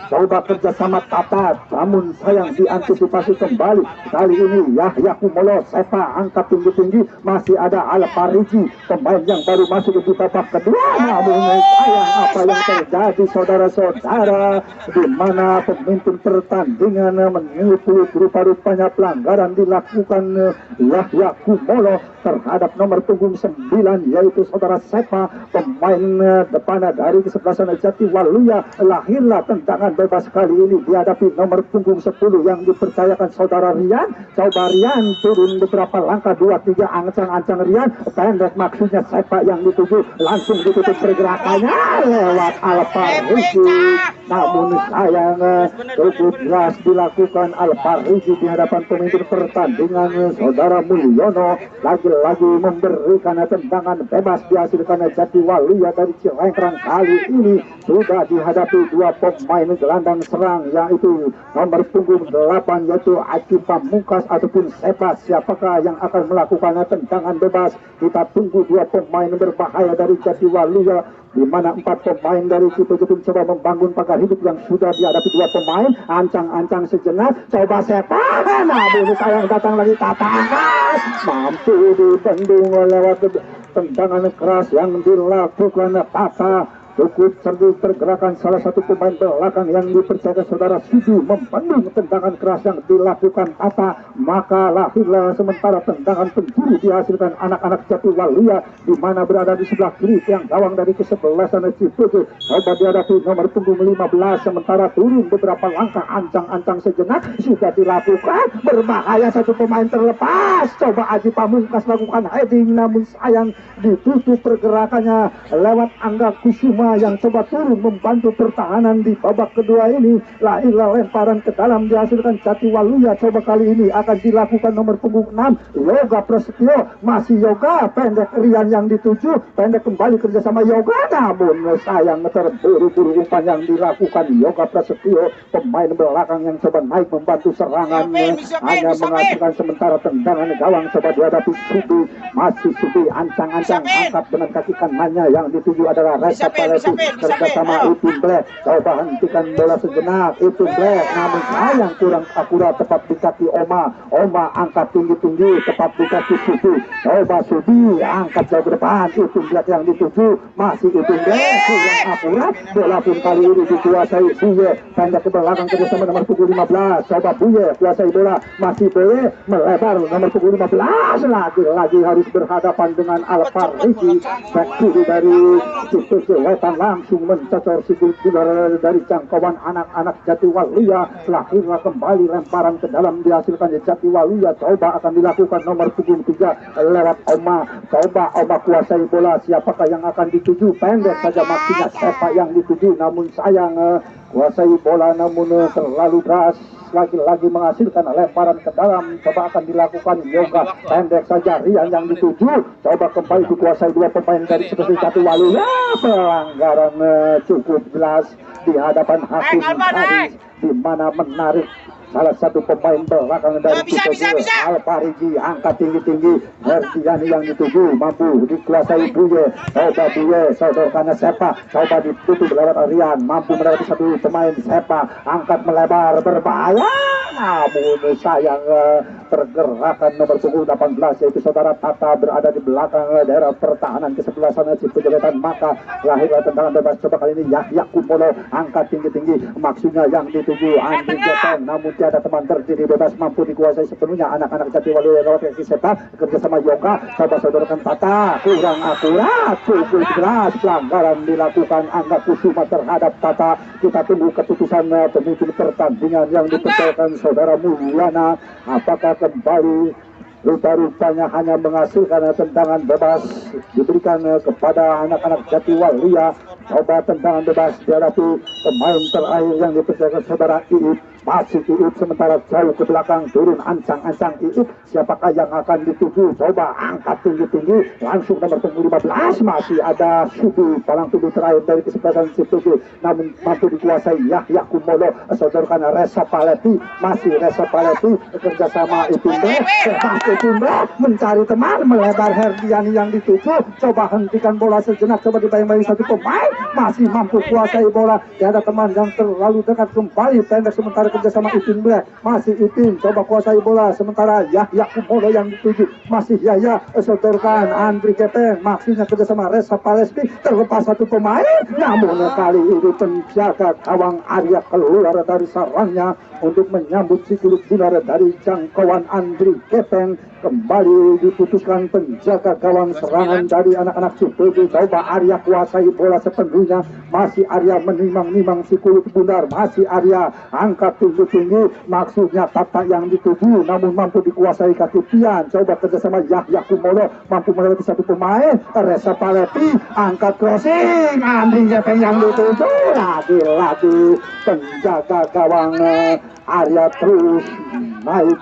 coba kerjasama Tata, namun sayang diantisipasi kembali. Kali ini Yahya Kumolo, Sepa angkat tinggi-tinggi, masih ada Alpariji, pemain yang baru masuk di babak kedua. Namun sayang apa yang terjadi saudara-saudara, di mana pemimpin pertandingan menyebut rupa-rupanya pelanggaran dilakukan Yahya Kumolo terhadap nomor punggung 9 yaitu saudara Sepa, pemain depan dari kesebelasan Jatiwaluya. Lahirlah tendangan bebas kali ini dihadapi nomor punggung 10 yang dipercayakan saudara Rian. Coba Rian turun beberapa langkah, 2-3 ancang-ancang Rian, pendek maksudnya Sepa yang dituju, langsung ditutup pergerakannya lewat Alpariji. Namun sayang cukup jelas dilakukan Alpariji di hadapan pemimpin pertandingan saudara Mulyono. Lagi-lagi memberikan tendangan bebas dihasilkan Jatiwaluya dari Cilengkrang. Kali ini sudah dihadapi 2 pemain gelandang serang yaitu nomor punggung 8 yaitu Aji Pamungkas ataupun Sepa. Siapakah yang akan melakukan tendangan bebas? Kita tunggu 2 pemain berbahaya dari Jatiwaluya, di mana 4 pemain dari Cipuju pun coba membangun pagar hidup yang sudah dihadapi 2 pemain. Ancang-ancang sejenak, coba Sepa, namun sayang datang lagi Tatangan, mampu dibendung lewat tendangan keras yang dilakukan Tata. Cukup sambil pergerakan salah satu pemain belakang yang dipercaya saudara Sudi membendung tendangan keras yang dilakukan Tata, maka lahirlah sementara tendangan penjuru dihasilkan anak-anak Jatiwaluya, di mana berada di sebelah kiri yang gawang dari kesebelasan Cipuju. Coba dihadapi nomor punggung 15, sementara turun beberapa langkah, ancang-ancang sejenak sudah dilakukan, berbahaya satu pemain terlepas. Coba Aji Pamungkas lakukan heading, namun sayang ditutup pergerakannya lewat Angga Kusuma Mulyana yang coba turun membantu pertahanan di babak kedua ini. Lahirlah lemparan ke dalam dihasilkan Jatiwaluya. Coba kali ini akan dilakukan nomor punggung 6 Yoga Prasetyo. Masih Yoga, pendek Rian yang dituju, pendek kembali kerjasama Yoga, namun sayang terburu-buru umpan yang dilakukan Yoga Prasetyo. Pemain belakang yang coba naik membantu serangannya, hanya menghasilkan sementara tendangan gawang coba dihadapi Subi. Masih Subi ancang-ancang angkat dengan kaki kanannya yang dituju adalah Reza Palevi kerjasama Ipin Black. Coba hentikan bola sejenak Ipin Black, namun sayang kurang akurat, tepat di kaki Oma angkat tinggi-tinggi tepat di kaki Subi. Coba Subi angkat jauh ke depan, Ipin Black yang dituju, masih Ipin Black kurang akurat. Bola pun kali ini dikuasai Buye, pendek ke belakang kerjasama nomor punggung 15. Coba Buye kuasai bola, masih Buye melebar nomor punggung 15, lagi harus berhadapan dengan Alfarisi. Back kiri dari Cipto Wetan langsung mencocor si bola dari jangkauan anak-anak Jatiwaluya. Lahirlah kembali lemparan ke dalam dihasilkan Jatiwaluya. Coba akan dilakukan nomor punggung 3 lewat Oma. Coba Oma kuasai bola, siapakah yang akan dituju? Pendek saja maksudnya sepak yang dituju, namun sayang kuasai bola namun terlalu keras. Lagi-lagi menghasilkan lemparan ke dalam. Coba akan dilakukan Yoga, pendek saja Rian yang dituju. Coba kembali dikuasai dua pemain dari seperti Jatiwaluya. Pelanggaran cukup jelas di hadapan hakim Haris, di mana menarik salah satu pemain belakang dari Alfariji. Angkat tinggi-tinggi Herdiani yang dituju, mampu dikuasai Buye. Coba Buye sodorkannya Sepa, coba ditutup lewat Rian, mampu melewati satu pemain Sepa, angkat melebar berbahaya, namun sayang pergerakan nomor punggung 18 yaitu saudara Tata berada di belakang daerah pertahanan ke sebelah sana Cipejeletan. Maka lahirlah tendangan bebas. Coba kali ini Yahya Kumolo angkat tinggi-tinggi, maksudnya yang dituju Andri Jepang, namun tiada teman terjadi bebas, mampu dikuasai sepenuhnya anak-anak Jatiwaluya lewat kaki Sepa kerjasama Yoga. Coba sodorkan Tata, kurang akurat, cukup jelas pelanggaran dilakukan Angga Kusuma terhadap Tata. Kita tunggu keputusan pemimpin pertandingan yang dipercayakan saudara Mulyana. Apakah kembali rupa-rupanya hanya menghasilkan tendangan bebas diberikan kepada anak-anak Jatiwaluya? Coba tendangan bebas dihadapi pemain terakhir yang dipercayakan saudara Iip. Masih Iip sementara jauh ke belakang, turun ancang-ancang Iip. Siapakah yang akan dituju? Coba angkat tinggi-tinggi langsung nomor punggung 15. Masih ada Subi, palang tubuh terakhir dari kesebelasan Cipto, namun mampu dikuasai Yahya Kumolo. Sodorkan Reza Palevi, masih Reza Palevi kerjasama Ipin Black. Ipin Black mencari teman, melebar Herdiani yang dituju. Coba hentikan bola sejenak, coba dibayang-bayang satu pemain, masih mampu kuasai bola. Tiada teman yang terlalu dekat, kembali pendek sementara kerjasama Ipin Black. Masih Ipin coba kuasai bola, sementara Yahya Kumolo yang dituju, masih Yahya sodorkan Andri Kepeng, maksudnya kerjasama Reza Palevi. Terlepas satu pemain, namun kali ini penjaga gawang Arya keluar dari sarangnya untuk menyambut si kulit binar dari jangkauan Andri Kepeng. Kembali diputuskan penjaga gawang serangan dari anak-anak Cipto. Coba Arya kuasai bola sepenuhnya, masih Arya menimang-nimang si kulit bundar, masih Arya angkat tinggi-tinggi, maksudnya Tata yang dituju, namun mampu dikuasai kaki Pian. Coba kerjasama Yahya Kumolo, mampu melewati satu pemain Reza Palevi, angkat crossing Andri Jepeng yang dituju. Lagi-lagi penjaga gawang Arya terus naik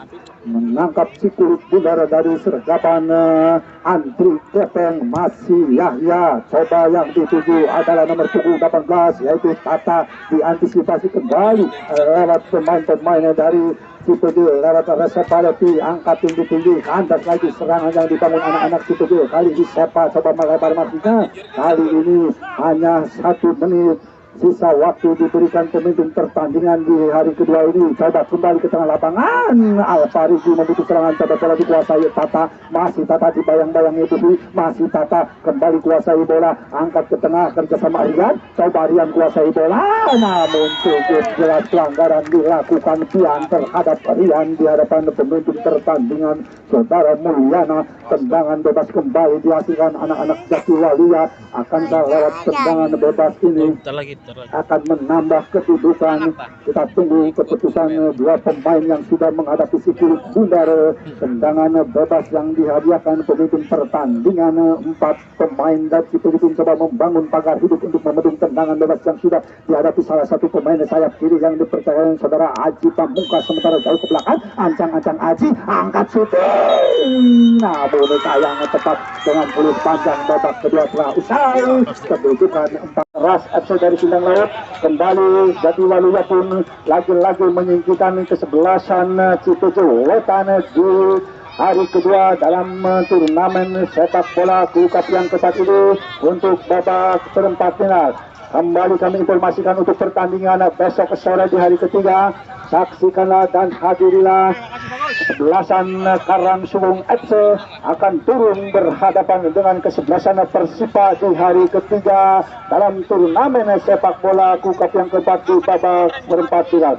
menangkap si kulit bundar dari sergapan Andri Kepeng. Masih Yahya, coba yang dituju adalah nomor punggung 18 yaitu Tata. Diantisipasi kembali lewat pemain-pemain dari Cipto lewat Reza Palevi, angkat tinggi-tinggi, kandas lagi serangan yang dibangun anak-anak Cipto. Kali ini Sepa coba melebar maksudnya, kali ini hanya 1 menit sisa waktu diberikan pemimpin pertandingan di hari kedua ini. Coba kembali ke tengah lapangan, Alfariji membutuhkan serangan, coba bola dikuasai Tata, masih Tata dibayang-bayang itu, masih Tata kembali kuasai bola, angkat ke tengah kerjasama Rian. Coba Rian kuasai bola, namun cukup jelas pelanggaran dilakukan Pian terhadap Rian di hadapan pemimpin pertandingan saudara Mulyana. Tendangan bebas kembali dihasilkan anak-anak Jatiwaluya. Akankah lewat tendangan bebas ini akan menambah kedudukan. Kita tunggu keputusan dua pemain yang sudah menghadapi si kulit bundar. Tendangan bebas yang dihadiahkan pemimpin pertandingan. 4 pemain dari si Filipina coba membangun pagar hidup untuk memedung tendangan bebas yang sudah dihadapi salah satu pemain sayap kiri yang dipercayakan saudara Aji Pamungkas. Sementara jauh ke belakang, ancang-ancang Aji angkat syuting. Nah, boleh sayang tepat dengan peluit panjang babak kedua telah usai. Kedudukan 4 Ras FC dari Sindang Laut kembali Jatiwaluya pun lagi-lagi menyingkirkan kesebelasan Cipujo Wetan di hari kedua dalam turnamen sepak bola Kulkap yang ketat ini untuk babak perempat final. Kembali kami informasikan untuk pertandingan besok sore di hari ketiga. Saksikanlah dan hadirilah kesebelasan Karangsuwung FC akan turun berhadapan dengan kesebelasan Persipa di hari ketiga dalam turnamen sepak bola Kulkap yang keempat di babak perempat final.